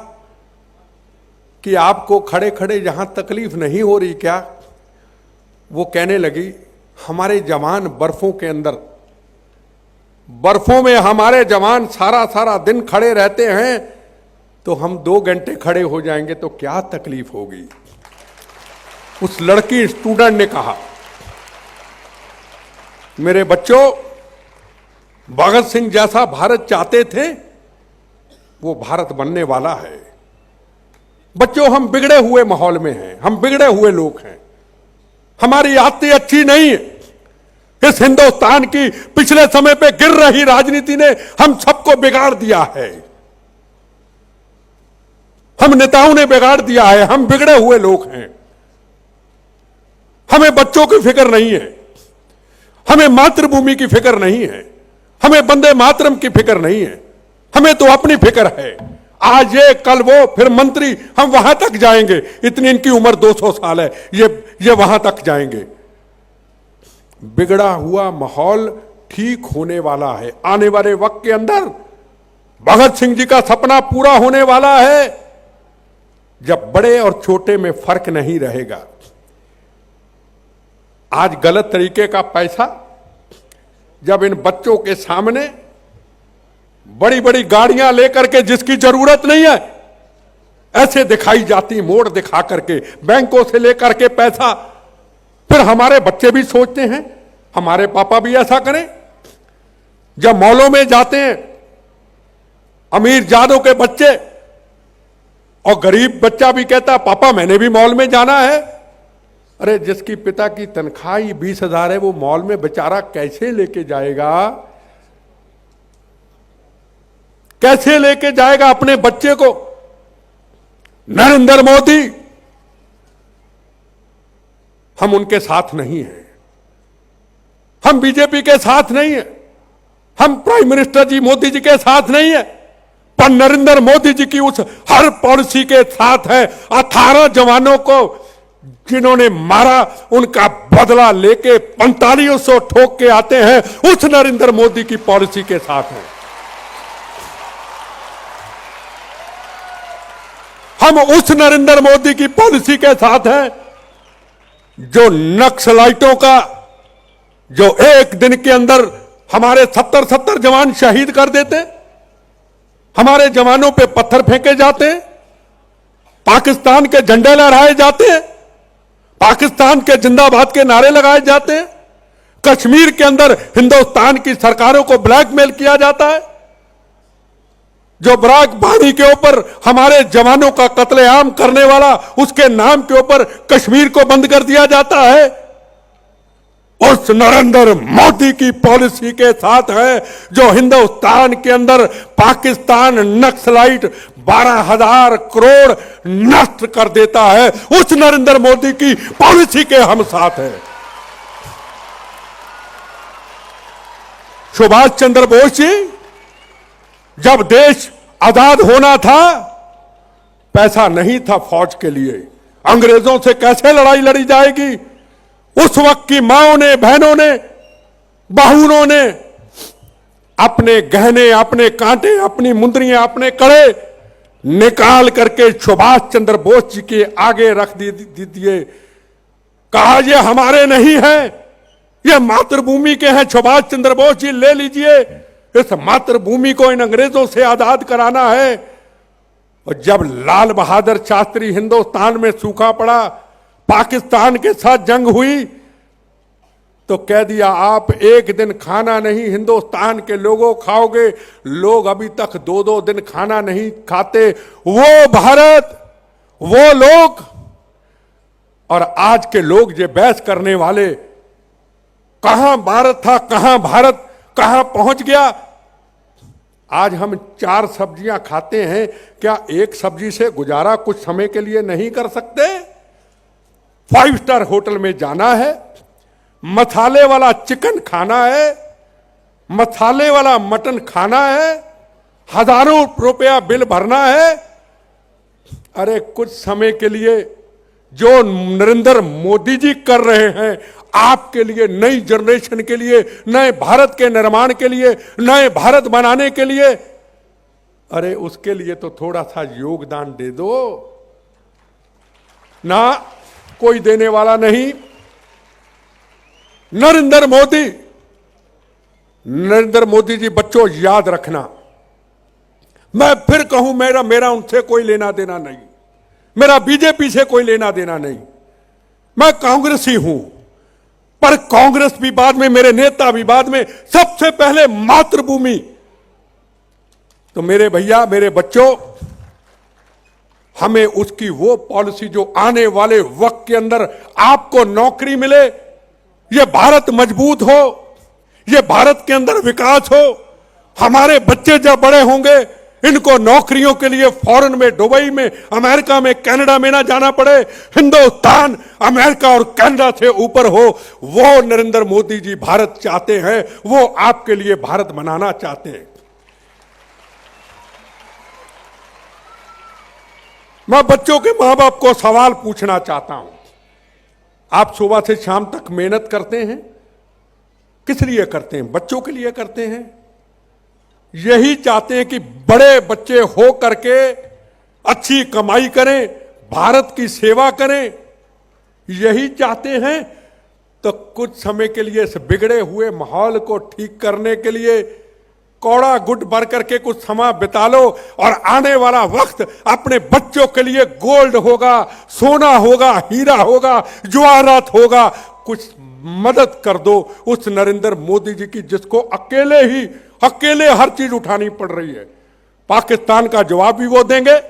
कि आपको खड़े खड़े यहां तकलीफ नहीं हो रही क्या? वो कहने लगी, हमारे जवान बर्फों के अंदर, बर्फों में हमारे जवान सारा सारा दिन खड़े रहते हैं, तो हम 2 घंटे खड़े हो जाएंगे तो क्या तकलीफ होगी। उस लड़की स्टूडेंट ने कहा, मेरे बच्चों, भगत सिंह जैसा भारत चाहते थे, वो भारत बनने वाला है। बच्चों, हम बिगड़े हुए माहौल में हैं, हम बिगड़े हुए लोग हैं, हमारी आदतें अच्छी नहीं है। इस हिंदुस्तान की पिछले समय पे गिर रही राजनीति ने हम सबको बिगाड़ दिया है, हम नेताओं ने बिगाड़ दिया है, हम बिगड़े हुए लोग हैं। हमें बच्चों की फिक्र नहीं है, हमें मातृभूमि की फिक्र नहीं है, हमें वंदे मातरम की फिक्र नहीं है, हमें तो अपनी फिक्र है। आज ये कल वो, फिर मंत्री, हम वहां तक जाएंगे। इतनी इनकी उम्र 200 साल है, ये वहां तक जाएंगे। बिगड़ा हुआ माहौल ठीक होने वाला है। आने वाले वक्त के अंदर भगत सिंह जी का सपना पूरा होने वाला है, जब बड़े और छोटे में फर्क नहीं रहेगा। आज गलत तरीके का पैसा जब इन बच्चों के सामने बड़ी बड़ी गाड़ियां लेकर के, जिसकी जरूरत नहीं है, ऐसे दिखाई जाती, मोड़ दिखा करके, बैंकों से लेकर के पैसा, फिर हमारे बच्चे भी सोचते हैं हमारे पापा भी ऐसा करें। जब मॉलों में जाते हैं अमीर जादों के बच्चे, और गरीब बच्चा भी कहता है पापा मैंने भी मॉल में जाना है। अरे जिसकी पिता की तनख्वाह ही 20,000 है, वो मॉल में बेचारा कैसे लेके जाएगा, कैसे लेके जाएगा अपने बच्चे को। नरेंद्र मोदी, हम उनके साथ नहीं हैं, हम बीजेपी के साथ नहीं हैं, हम प्राइम मिनिस्टर जी मोदी जी के साथ नहीं है, पर नरेंद्र मोदी जी की उस हर पॉलिसी के साथ है। 18 जवानों को जिन्होंने मारा उनका बदला लेके 4500 ठोक के आते हैं, उस नरेंद्र मोदी की पॉलिसी के साथ हैं। हम उस नरेंद्र मोदी की पॉलिसी के साथ हैं जो नक्सलाइटों का, जो एक दिन के अंदर हमारे 70 जवान शहीद कर देते, हमारे जवानों पे पत्थर फेंके जाते, पाकिस्तान के झंडे लहराए जाते, पाकिस्तान के जिंदाबाद के नारे लगाए जाते हैं, कश्मीर के अंदर हिंदुस्तान की सरकारों को ब्लैकमेल किया जाता है, जो बराक बानी के ऊपर हमारे जवानों का कत्लेआम करने वाला, उसके नाम के ऊपर कश्मीर को बंद कर दिया जाता है। उस नरेंद्र मोदी की पॉलिसी के साथ है जो हिंदुस्तान के अंदर पाकिस्तान नक्सलाइट 12,000 करोड़ नष्ट कर देता है। उस नरेंद्र मोदी की पॉलिसी के हम साथ हैं। सुभाष चंद्र बोस जी, जब देश आजाद होना था, पैसा नहीं था फौज के लिए, अंग्रेजों से कैसे लड़ाई लड़ी जाएगी। उस वक्त की माओं ने, बहनों ने, बहुओं ने अपने गहने, अपने कांटे, अपनी मुंदरियां, अपने कड़े निकाल करके सुभाष चंद्र बोस जी के आगे रख दिए। कहा ये हमारे नहीं है, ये मातृभूमि के हैं। सुभाष चंद्र बोस जी ले लीजिए, इस मातृभूमि को इन अंग्रेजों से आजाद कराना है। और जब लाल बहादुर शास्त्री हिंदुस्तान में सूखा पड़ा, पाकिस्तान के साथ जंग हुई, तो कह दिया आप एक दिन खाना नहीं हिंदुस्तान के लोगों खाओगे। लोग अभी तक 2-2 दिन खाना नहीं खाते। वो भारत, वो लोग, और आज के लोग जो बहस करने वाले, कहां भारत था, कहां भारत, कहां पहुंच गया। आज हम 4 सब्जियां खाते हैं, क्या एक सब्जी से गुजारा कुछ समय के लिए नहीं कर सकते। 5 स्टार होटल में जाना है, मसाले वाला चिकन खाना है, मसाले वाला मटन खाना है, हजारों रुपया बिल भरना है। अरे कुछ समय के लिए जो नरेंद्र मोदी जी कर रहे हैं, आपके लिए, नई जनरेशन के लिए, नए भारत के निर्माण के लिए, नए भारत बनाने के लिए, अरे उसके लिए तो थोड़ा सा योगदान दे दो ना। कोई देने वाला नहीं। नरेंद्र मोदी जी, बच्चों याद रखना, मैं फिर कहूं, मेरा उनसे कोई लेना देना नहीं, मेरा बीजेपी से कोई लेना देना नहीं। मैं कांग्रेसी हूं, पर कांग्रेस भी बाद में, मेरे नेता भी बाद में, सबसे पहले मातृभूमि। तो मेरे भैया, मेरे बच्चों, हमें उसकी वो पॉलिसी जो आने वाले वक्त के अंदर आपको नौकरी मिले, ये भारत मजबूत हो, ये भारत के अंदर विकास हो। हमारे बच्चे जब बड़े होंगे, इनको नौकरियों के लिए फॉरेन में, दुबई में, अमेरिका में, कनाडा में ना जाना पड़े। हिंदुस्तान अमेरिका और कनाडा से ऊपर हो, वो नरेंद्र मोदी जी भारत चाहते हैं, वो आपके लिए भारत बनाना चाहते हैं। मैं बच्चों के मां बाप को सवाल पूछना चाहता हूं। आप सुबह से शाम तक मेहनत करते हैं, किस लिए करते हैं? बच्चों के लिए करते हैं। यही चाहते हैं कि बड़े बच्चे हो करके अच्छी कमाई करें, भारत की सेवा करें, यही चाहते हैं। तो कुछ समय के लिए इस बिगड़े हुए माहौल को ठीक करने के लिए कौड़ा गुट भर करके कुछ समय बिता लो, और आने वाला वक्त अपने बच्चों के लिए गोल्ड होगा, सोना होगा, हीरा होगा, जवाहरात होगा। कुछ मदद कर दो उस नरेंद्र मोदी जी की, जिसको अकेले हर चीज उठानी पड़ रही है। पाकिस्तान का जवाब भी वो देंगे,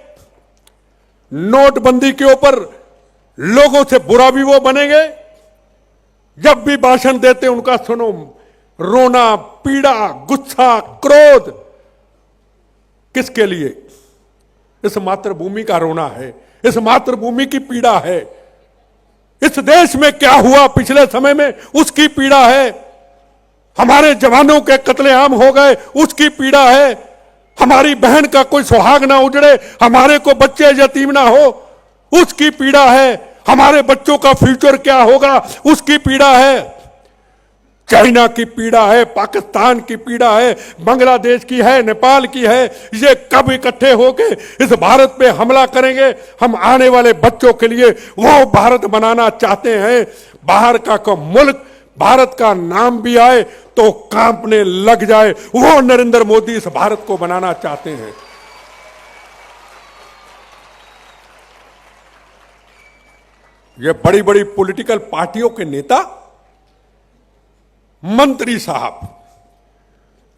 नोटबंदी के ऊपर लोगों से बुरा भी वो बनेंगे। जब भी भाषण देते उनका सुनो, रोना, पीड़ा, गुस्सा, क्रोध, किसके लिए? इस मातृभूमि का रोना है, इस मातृभूमि की पीड़ा है। इस देश में क्या हुआ पिछले समय में, उसकी पीड़ा है। हमारे जवानों के कत्लेआम हो गए, उसकी पीड़ा है। हमारी बहन का कोई सुहाग ना उजड़े, हमारे को बच्चे यतीम ना हो, उसकी पीड़ा है। हमारे बच्चों का फ्यूचर क्या होगा उसकी पीड़ा है, चाइना की पीड़ा है, पाकिस्तान की पीड़ा है, बांग्लादेश की है, नेपाल की है। ये कब इकट्ठे होके इस भारत पे हमला करेंगे? हम आने वाले बच्चों के लिए वो भारत बनाना चाहते हैं, बाहर का को मुल्क भारत का नाम भी आए तो कांपने लग जाए, वो नरेंद्र मोदी इस भारत को बनाना चाहते हैं। ये बड़ी बड़ी पॉलिटिकल पार्टियों के नेता, मंत्री साहब,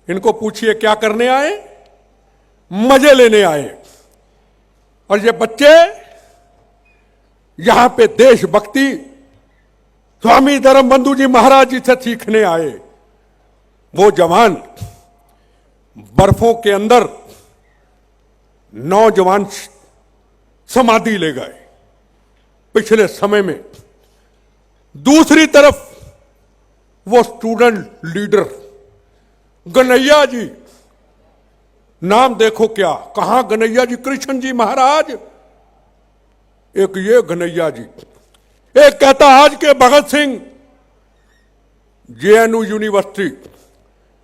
इनको पूछिए क्या करने आए? मजे लेने आए। और ये बच्चे यहां पे देशभक्ति स्वामी धर्मबंधु जी महाराज जी से सीखने आए। वो जवान बर्फों के अंदर नौजवान समाधि ले गए पिछले समय में। दूसरी तरफ वो स्टूडेंट लीडर गनैया जी, नाम देखो क्या, कहां गनैया जी? कृष्ण जी महाराज, एक ये गनैया जी, एक कहता आज के भगत सिंह, जेएनयू यूनिवर्सिटी,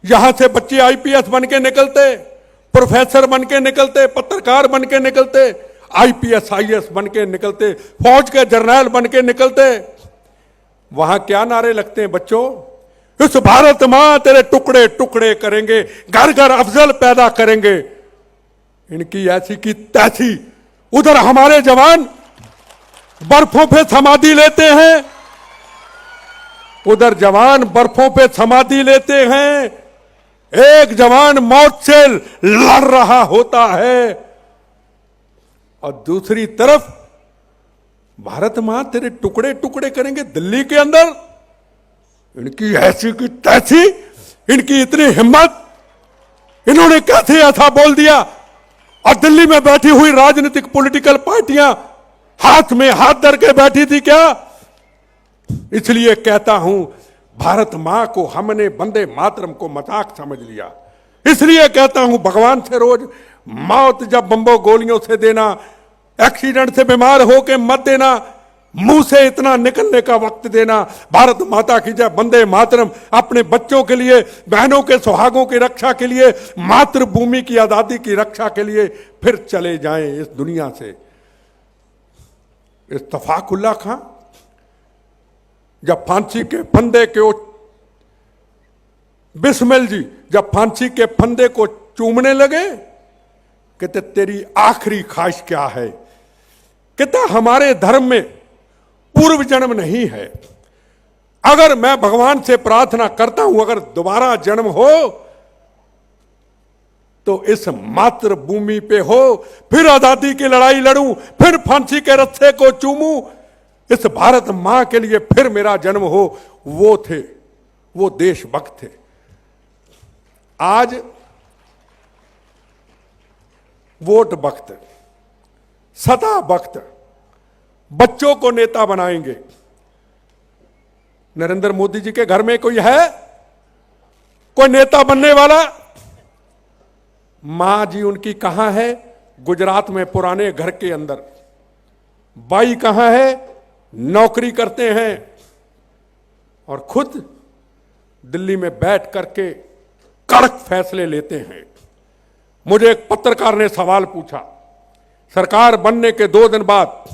यहां से बच्चे आईपीएस बन के निकलते, प्रोफेसर बन के निकलते, पत्रकार बन के निकलते, आईपीएस आईएएस बन के निकलते, फौज के जर्नल बन के निकलते। वहां क्या नारे लगते हैं बच्चों? इस भारत मां तेरे टुकड़े टुकड़े करेंगे, घर घर अफजल पैदा करेंगे। इनकी ऐसी की तैसी। उधर हमारे जवान बर्फों पे समाधि लेते हैं, उधर जवान बर्फों पे समाधि लेते हैं। एक जवान मौत से लड़ रहा होता है और दूसरी तरफ भारत मां तेरे टुकड़े टुकड़े करेंगे दिल्ली के अंदर। इनकी ऐसी की तैसी, इनकी इतनी हिम्मत, इन्होंने कैसे ऐसा बोल दिया? और दिल्ली में बैठी हुई राजनीतिक पॉलिटिकल पार्टियां हाथ में हाथ धर के बैठी थी क्या? इसलिए कहता हूं, भारत मां को हमने वंदे मातरम को मजाक समझ लिया। इसलिए कहता हूं, भगवान से रोज मौत जब बम्बो गोलियों से देना, एक्सीडेंट से बीमार होके मत देना, मुंह से इतना निकलने का वक्त देना। भारत माता की जय, वंदे मातरम। अपने बच्चों के लिए, बहनों के सुहागों की रक्षा के लिए, मातृभूमि की आजादी की रक्षा के लिए फिर चले जाएं इस दुनिया से। इत्तफाकुल्ला खां जब फांसी के फंदे के, बिस्मिल जी जब फांसी के फंदे को चूमने लगे, कहते तेरी आखिरी ख्वाहिश क्या है? कहते हमारे धर्म में पूर्व जन्म नहीं है। अगर मैं भगवान से प्रार्थना करता हूं, अगर दोबारा जन्म हो तो इस मातृभूमि पे हो, फिर आजादी की लड़ाई लड़ूं, फिर फांसी के रस्से को चूमूं, इस भारत मां के लिए फिर मेरा जन्म हो। वो थे, वो देशभक्त थे। आज वोट वक्त, सदा वक्त, बच्चों को नेता बनाएंगे। नरेंद्र मोदी जी के घर में कोई है, कोई नेता बनने वाला? मां जी उनकी कहां है? गुजरात में पुराने घर के अंदर। बाई कहां है? नौकरी करते हैं और खुद दिल्ली में बैठ करके कड़क फैसले लेते हैं। मुझे एक पत्रकार ने सवाल पूछा सरकार बनने के 2 दिन बाद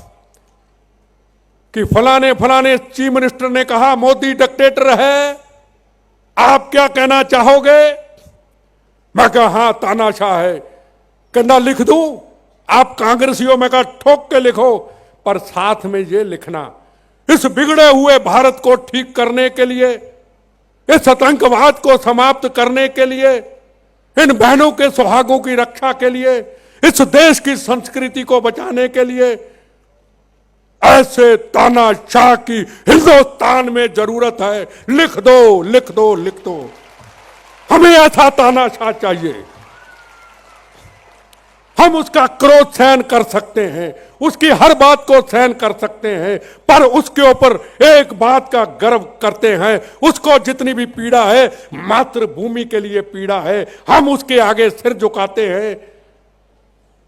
कि फलाने फलाने चीफ मिनिस्टर ने कहा मोदी डिक्टेटर है, आप क्या कहना चाहोगे? मैं कहा हां तानाशाह है। कहना लिख दूं? आप कांग्रेसी हो? मैं कहा ठोक के लिखो, पर साथ में ये लिखना, इस बिगड़े हुए भारत को ठीक करने के लिए, इस आतंकवाद को समाप्त करने के लिए, इन बहनों के सुहागों की रक्षा के लिए, इस देश की संस्कृति को बचाने के लिए ऐसे तानाशाह की हिंदुस्तान में जरूरत है। लिख दो, लिख दो, लिख दो। हमें ऐसा तानाशाह चाहिए। हम उसका क्रोध सहन कर सकते हैं, उसकी हर बात को सहन कर सकते हैं, पर उसके ऊपर एक बात का गर्व करते हैं, उसको जितनी भी पीड़ा है, मातृभूमि के लिए पीड़ा है, हम उसके आगे सिर झुकाते हैं।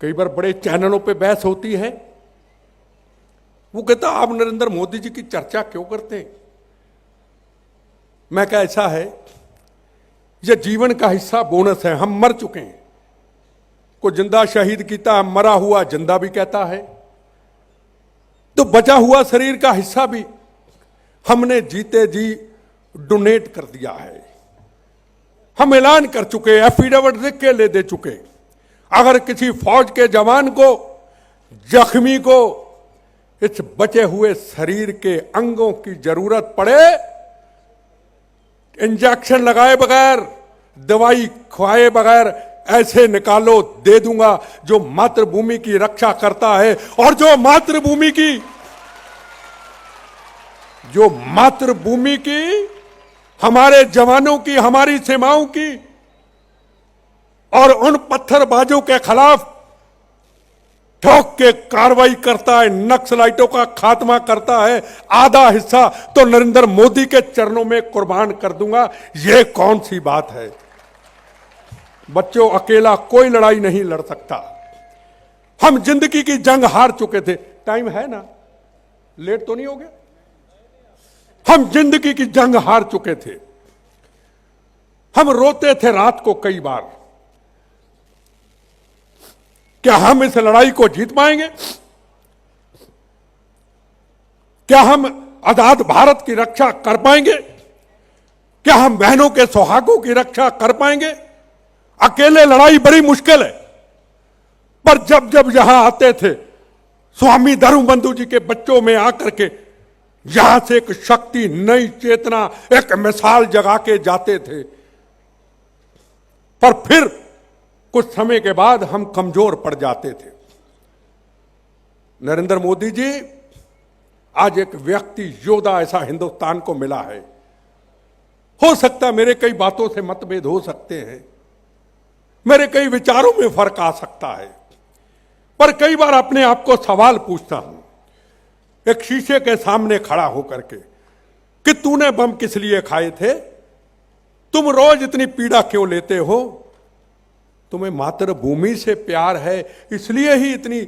कई बार बड़े चैनलों पे बहस होती है, वो कहता आप नरेंद्र मोदी जी की चर्चा क्यों करते हैं? मैं कहा ऐसा है, ये जीवन का हिस्सा बोनस है, हम मर चुके हैं। को जिंदा शहीद कीता, मरा हुआ जिंदा भी कहता है, तो बचा हुआ शरीर का हिस्सा भी हमने जीते जी डोनेट कर दिया है। हम ऐलान कर चुके, एफिडेविट लिख के ले दे चुके, अगर किसी फौज के जवान को, जख्मी को इस बचे हुए शरीर के अंगों की जरूरत पड़े, इंजेक्शन लगाए बगैर, दवाई खुआए बगैर, ऐसे निकालो, दे दूंगा। जो मातृभूमि की रक्षा करता है और जो मातृभूमि की हमारे जवानों की, हमारी सीमाओं की और उन पत्थरबाजों के खिलाफ ठोक के कार्रवाई करता है, नक्सलाइटों का खात्मा करता है, आधा हिस्सा तो नरेंद्र मोदी के चरणों में कुर्बान कर दूंगा। यह कौन सी बात है? बच्चों, अकेला कोई लड़ाई नहीं लड़ सकता। हम जिंदगी की जंग हार चुके थे। टाइम है ना, लेट तो नहीं हो गया? हम जिंदगी की जंग हार चुके थे। हम रोते थे रात को कई बार, क्या हम इस लड़ाई को जीत पाएंगे? क्या हम आजाद भारत की रक्षा कर पाएंगे? क्या हम बहनों के सुहागों की रक्षा कर पाएंगे? अकेले लड़ाई बड़ी मुश्किल है, पर जब जब यहां आते थे, स्वामी धर्मबंधु जी के बच्चों में आकर के यहां से एक शक्ति, नई चेतना, एक मिसाल जगा के जाते थे। पर फिर कुछ समय के बाद हम कमजोर पड़ जाते थे। नरेंद्र मोदी जी आज एक व्यक्ति योद्धा ऐसा हिंदुस्तान को मिला है। हो सकता है मेरे कई बातों से मतभेद हो सकते हैं, मेरे कई विचारों में फर्क आ सकता है, पर कई बार अपने आप को सवाल पूछता हूं, एक शीशे के सामने खड़ा होकर के, कि तूने बम किस लिए खाए थे? तुम रोज इतनी पीड़ा क्यों लेते हो? तुम्हें मातृभूमि से प्यार है, इसलिए ही इतनी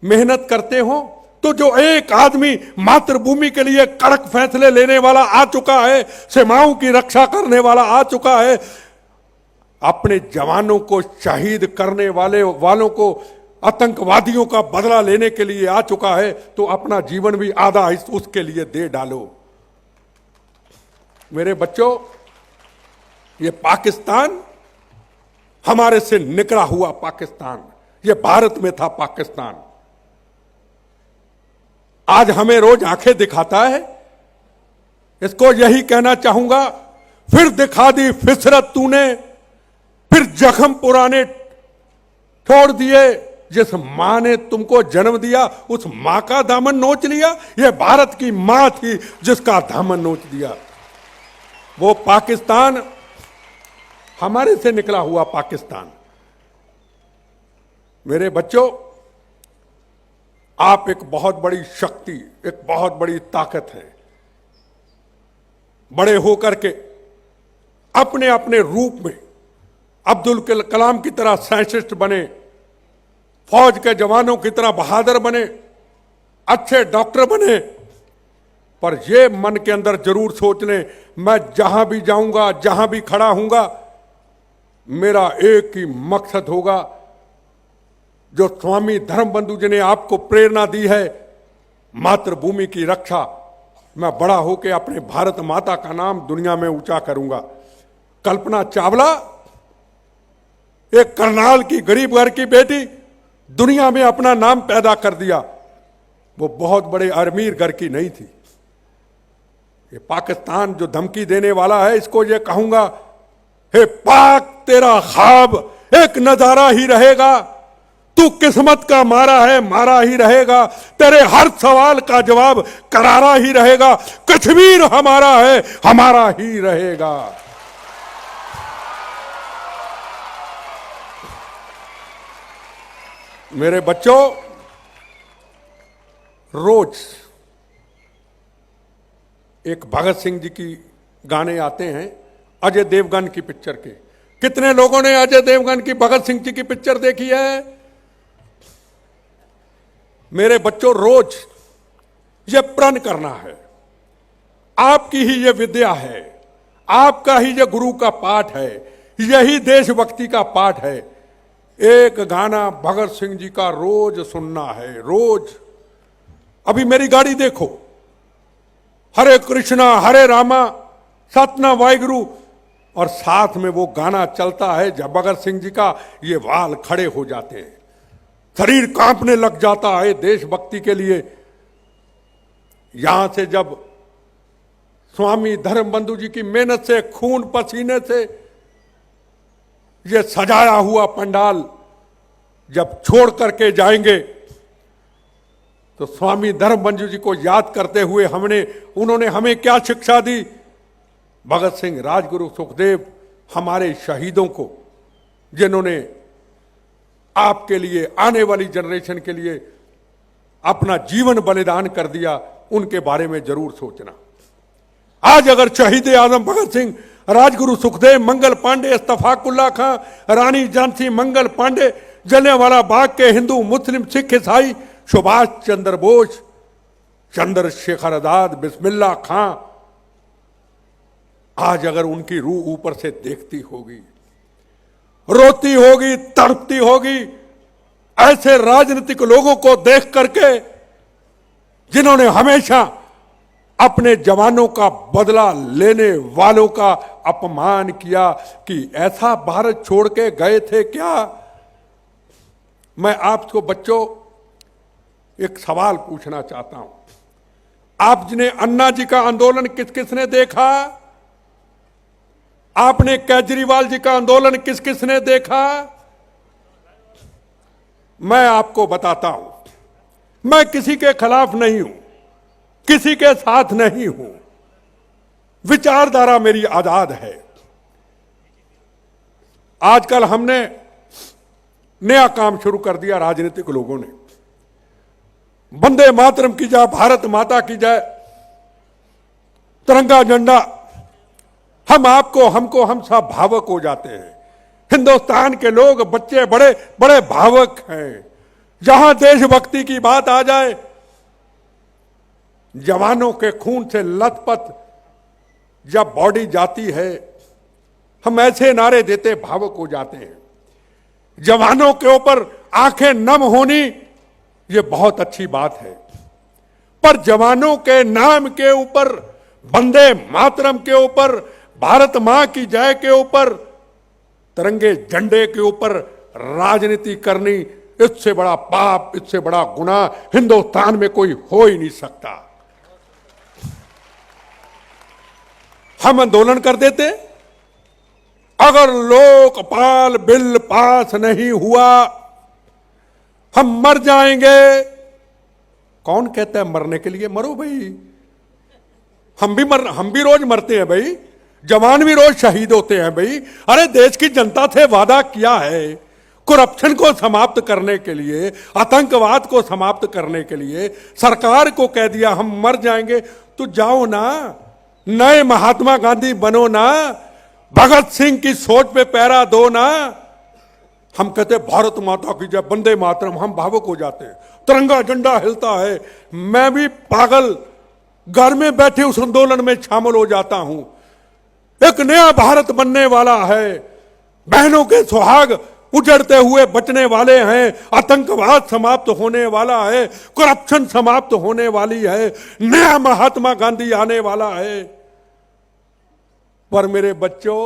मेहनत करते हो? तो जो एक आदमी मातृभूमि के लिए कड़क फैसले लेने वाला आ चुका है, सीमाओं की रक्षा करने वाला आ चुका है, अपने जवानों को शहीद करने वालों को, आतंकवादियों का बदला लेने के लिए आ चुका है, तो अपना जीवन भी आधा उसके लिए दे डालो। मेरे बच्चों, ये पाकिस्तान हमारे से निकला हुआ पाकिस्तान, ये भारत में था पाकिस्तान, आज हमें रोज आंखें दिखाता है। इसको यही कहना चाहूंगा, फिर दिखा दी फिसरत तूने, फिर जख्म पुराने छोड़ दिए। जिस मां ने तुमको जन्म दिया, उस मां का दामन नोच लिया। यह भारत की मां थी जिसका दामन नोच दिया। वो पाकिस्तान हमारे से निकला हुआ पाकिस्तान। मेरे बच्चों, आप एक बहुत बड़ी शक्ति, एक बहुत बड़ी ताकत है। बड़े होकर के अपने अपने रूप में अब्दुल कलाम की तरह साइंटिस्ट बने, फौज के जवानों की तरह बहादुर बने, अच्छे डॉक्टर बने, पर यह मन के अंदर जरूर सोच लें, मैं जहां भी जाऊंगा, जहां भी खड़ा हूंगा, मेरा एक ही मकसद होगा, जो स्वामी धर्मबंधु जी ने आपको प्रेरणा दी है, मातृभूमि की रक्षा। मैं बड़ा होकर अपने भारत माता का नाम दुनिया में ऊंचा करूंगा। कल्पना चावला, एक करनाल की गरीब घर की बेटी, दुनिया में अपना नाम पैदा कर दिया। वो बहुत बड़े अमीर घर की नहीं थी। ये पाकिस्तान जो धमकी देने वाला है, इसको ये कहूंगा, हे पाक, तेरा ख्वाब एक नजारा ही रहेगा। तू किस्मत का मारा है, मारा ही रहेगा। तेरे हर सवाल का जवाब करारा ही रहेगा। कश्मीर हमारा है, हमारा ही रहेगा। मेरे बच्चों, रोज एक भगत सिंह जी की गाने आते हैं, अजय देवगन की पिक्चर के। कितने लोगों ने अजय देवगन की, भगत सिंह जी की पिक्चर देखी है? मेरे बच्चों, रोज ये प्रण करना है। आपकी ही ये विद्या है, आपका ही ये गुरु का पाठ है, यही देशभक्ति का पाठ है। एक गाना भगत सिंह जी का रोज सुनना है, रोज। अभी मेरी गाड़ी देखो, हरे कृष्णा हरे रामा सतना वाहिगुरु, और साथ में वो गाना चलता है। जब भगत सिंह जी का ये वाल खड़े हो जाते हैं, शरीर कांपने लग जाता है देशभक्ति के लिए। यहां से जब स्वामी धर्मबंधु जी की मेहनत से, खून पसीने से ये सजाया हुआ पंडाल जब छोड़ करके जाएंगे, तो स्वामी धर्मबंधु जी को याद करते हुए उन्होंने हमें क्या शिक्षा दी। भगत सिंह, राजगुरु, सुखदेव, हमारे शहीदों को, जिन्होंने आपके लिए, आने वाली जनरेशन के लिए अपना जीवन बलिदान कर दिया, उनके बारे में जरूर सोचना। आज अगर शहीद आजम भगत सिंह, राजगुरु सुखदेव, मंगल पांडे, इस्तफाकुल्ला खां, रानी झांसी मंगल पांडे, जलियांवाला बाग के हिंदू, मुस्लिम, सिख, ईसाई, सुभाष चंद्र बोस, चंद्रशेखर आजाद, बिस्मिल्लाह खां, आज अगर उनकी रूह ऊपर से देखती होगी, रोती होगी, तड़पती होगी, ऐसे राजनीतिक लोगों को देख करके जिन्होंने हमेशा अपने जवानों का बदला लेने वालों का अपमान किया, कि ऐसा भारत छोड़ के गए थे क्या। मैं आपको बच्चों एक सवाल पूछना चाहता हूं। आपने अन्ना जी का आंदोलन किस किसने देखा? आपने केजरीवाल जी का आंदोलन किस किसने देखा? मैं आपको बताता हूं, मैं किसी के खिलाफ नहीं हूं, किसी के साथ नहीं हूं, विचारधारा मेरी आजाद है। आजकल हमने नया काम शुरू कर दिया, राजनीतिक लोगों ने, वंदे मातरम की जय, भारत माता की जय, तिरंगा झंडा, हम सब भावुक हो जाते हैं। हिंदुस्तान के लोग, बच्चे, बड़े बड़े भावुक हैं। जहां देशभक्ति की बात आ जाए, जवानों के खून से लथपथ जब बॉडी जाती है, हम ऐसे नारे देते भावुक हो जाते हैं। जवानों के ऊपर आंखें नम होनी ये बहुत अच्छी बात है, पर जवानों के नाम के ऊपर, वंदे मातरम के ऊपर, भारत मां की जय के ऊपर, तिरंगे झंडे के ऊपर राजनीति करनी, इससे बड़ा पाप, इससे बड़ा गुनाह हिंदुस्तान में कोई हो ही नहीं सकता। हम आंदोलन कर देते, अगर लोकपाल बिल पास नहीं हुआ हम मर जाएंगे। कौन कहता है मरने के लिए मरो भाई, हम भी रोज मरते हैं भाई, जवान भी रोज शहीद होते हैं भाई। अरे देश की जनता से वादा किया है, करप्शन को समाप्त करने के लिए, आतंकवाद को समाप्त करने के लिए, सरकार को कह दिया हम मर जाएंगे, तो जाओ ना, नए महात्मा गांधी बनो ना, भगत सिंह की सोच पे पैरा दो ना। हम कहते भारत माता की जय, वंदे मातरम, हम भावुक हो जाते हैं, तिरंगा झंडा हिलता है, मैं भी पागल घर में बैठे उस आंदोलन में शामिल हो जाता हूं। एक नया भारत बनने वाला है, बहनों के सुहाग उजड़ते हुए बचने वाले हैं, आतंकवाद समाप्त होने वाला है, करप्शन समाप्त होने वाली है, नया महात्मा गांधी आने वाला है। पर मेरे बच्चों,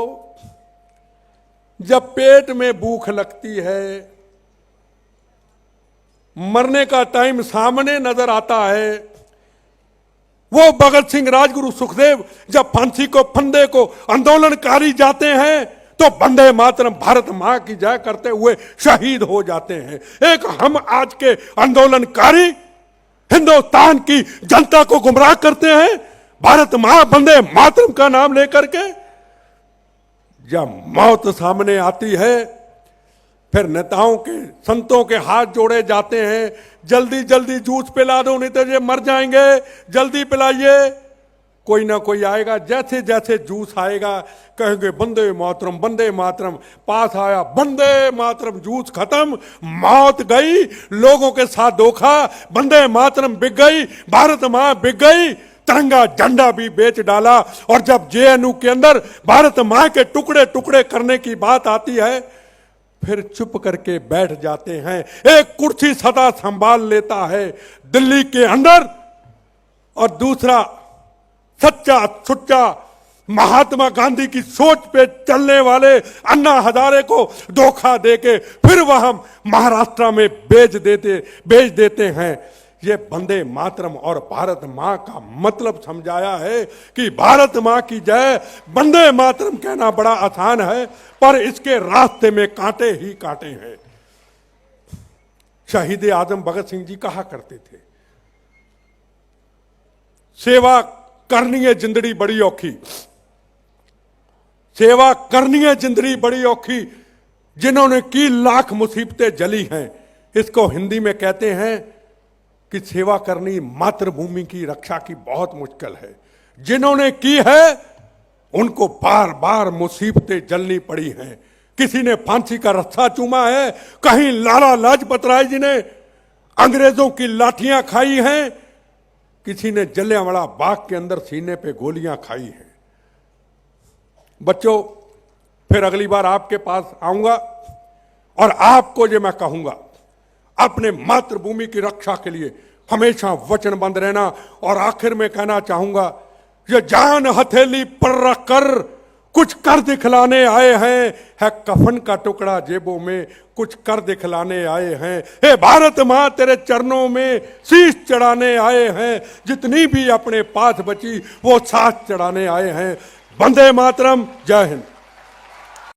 जब पेट में भूख लगती है, मरने का टाइम सामने नजर आता है, वो भगत सिंह, राजगुरु, सुखदेव जब फांसी को, फंदे को आंदोलनकारी जाते हैं, तो वंदे मातरम, भारत मां की जय करते हुए शहीद हो जाते हैं। एक हम आज के आंदोलनकारी हिंदुस्तान की जनता को गुमराह करते हैं भारत मां, वंदे मातरम का नाम लेकर के। जब मौत सामने आती है, फिर नेताओं के, संतों के हाथ जोड़े जाते हैं, जल्दी जल्दी जूस पिला दो नहीं तो ये मर जाएंगे, जल्दी पिलाइए। कोई ना कोई आएगा, जैसे जैसे जूस आएगा कहेंगे वंदे मातरम वंदे मातरम, पास आया वंदे मातरम, जूस खत्म, मौत गई, लोगों के साथ धोखा, वंदे मातरम बिक गई, भारत मां बिक गई, तिरंगा झंडा भी बेच डाला। और जब जेएनयू के अंदर भारत मां के टुकड़े टुकड़े करने की बात आती है फिर चुप करके बैठ जाते हैं। एक कुर्सी सदा संभाल लेता है दिल्ली के अंदर और दूसरा सच्चा सुच्चा महात्मा गांधी की सोच पे चलने वाले अन्ना हजारे को धोखा देके फिर वह महाराष्ट्र में बेच देते हैं। ये वंदे मातरम और भारत मां का मतलब समझाया है कि भारत मां की जय, वंदे मातरम कहना बड़ा आसान है पर इसके रास्ते में कांटे ही कांटे हैं। शहीद आजम भगत सिंह जी कहा करते थे, सेवा करनी है जिंदड़ी बड़ी औखी, सेवा करनी है जिंदड़ी बड़ी औखी, जिन्होंने की लाख मुसीबतें जली हैं। इसको हिंदी में कहते हैं कि सेवा करनी मातृभूमि की रक्षा की बहुत मुश्किल है। जिन्होंने की है उनको बार बार मुसीबतें जलनी पड़ी हैं। किसी ने फांसी का रस्सा चूमा है, कहीं लाला लाजपत राय जी ने अंग्रेजों की लाठियां खाई हैं, किसी ने जलियांवाला बाग के अंदर सीने पे गोलियां खाई हैं। बच्चों, फिर अगली बार आपके पास आऊंगा और आपको ये मैं कहूंगा, अपने मातृभूमि की रक्षा के लिए हमेशा वचनबद्ध रहना। और आखिर में कहना चाहूंगा, ये जान हथेली पर रखकर कुछ कर दिखलाने आए हैं, है कफन का टुकड़ा जेबों में कुछ कर दिखलाने आए हैं। हे भारत मां तेरे चरणों में शीश चढ़ाने आए हैं, जितनी भी अपने पास बची वो साथ चढ़ाने आए हैं। वंदे मातरम, जय हिंद।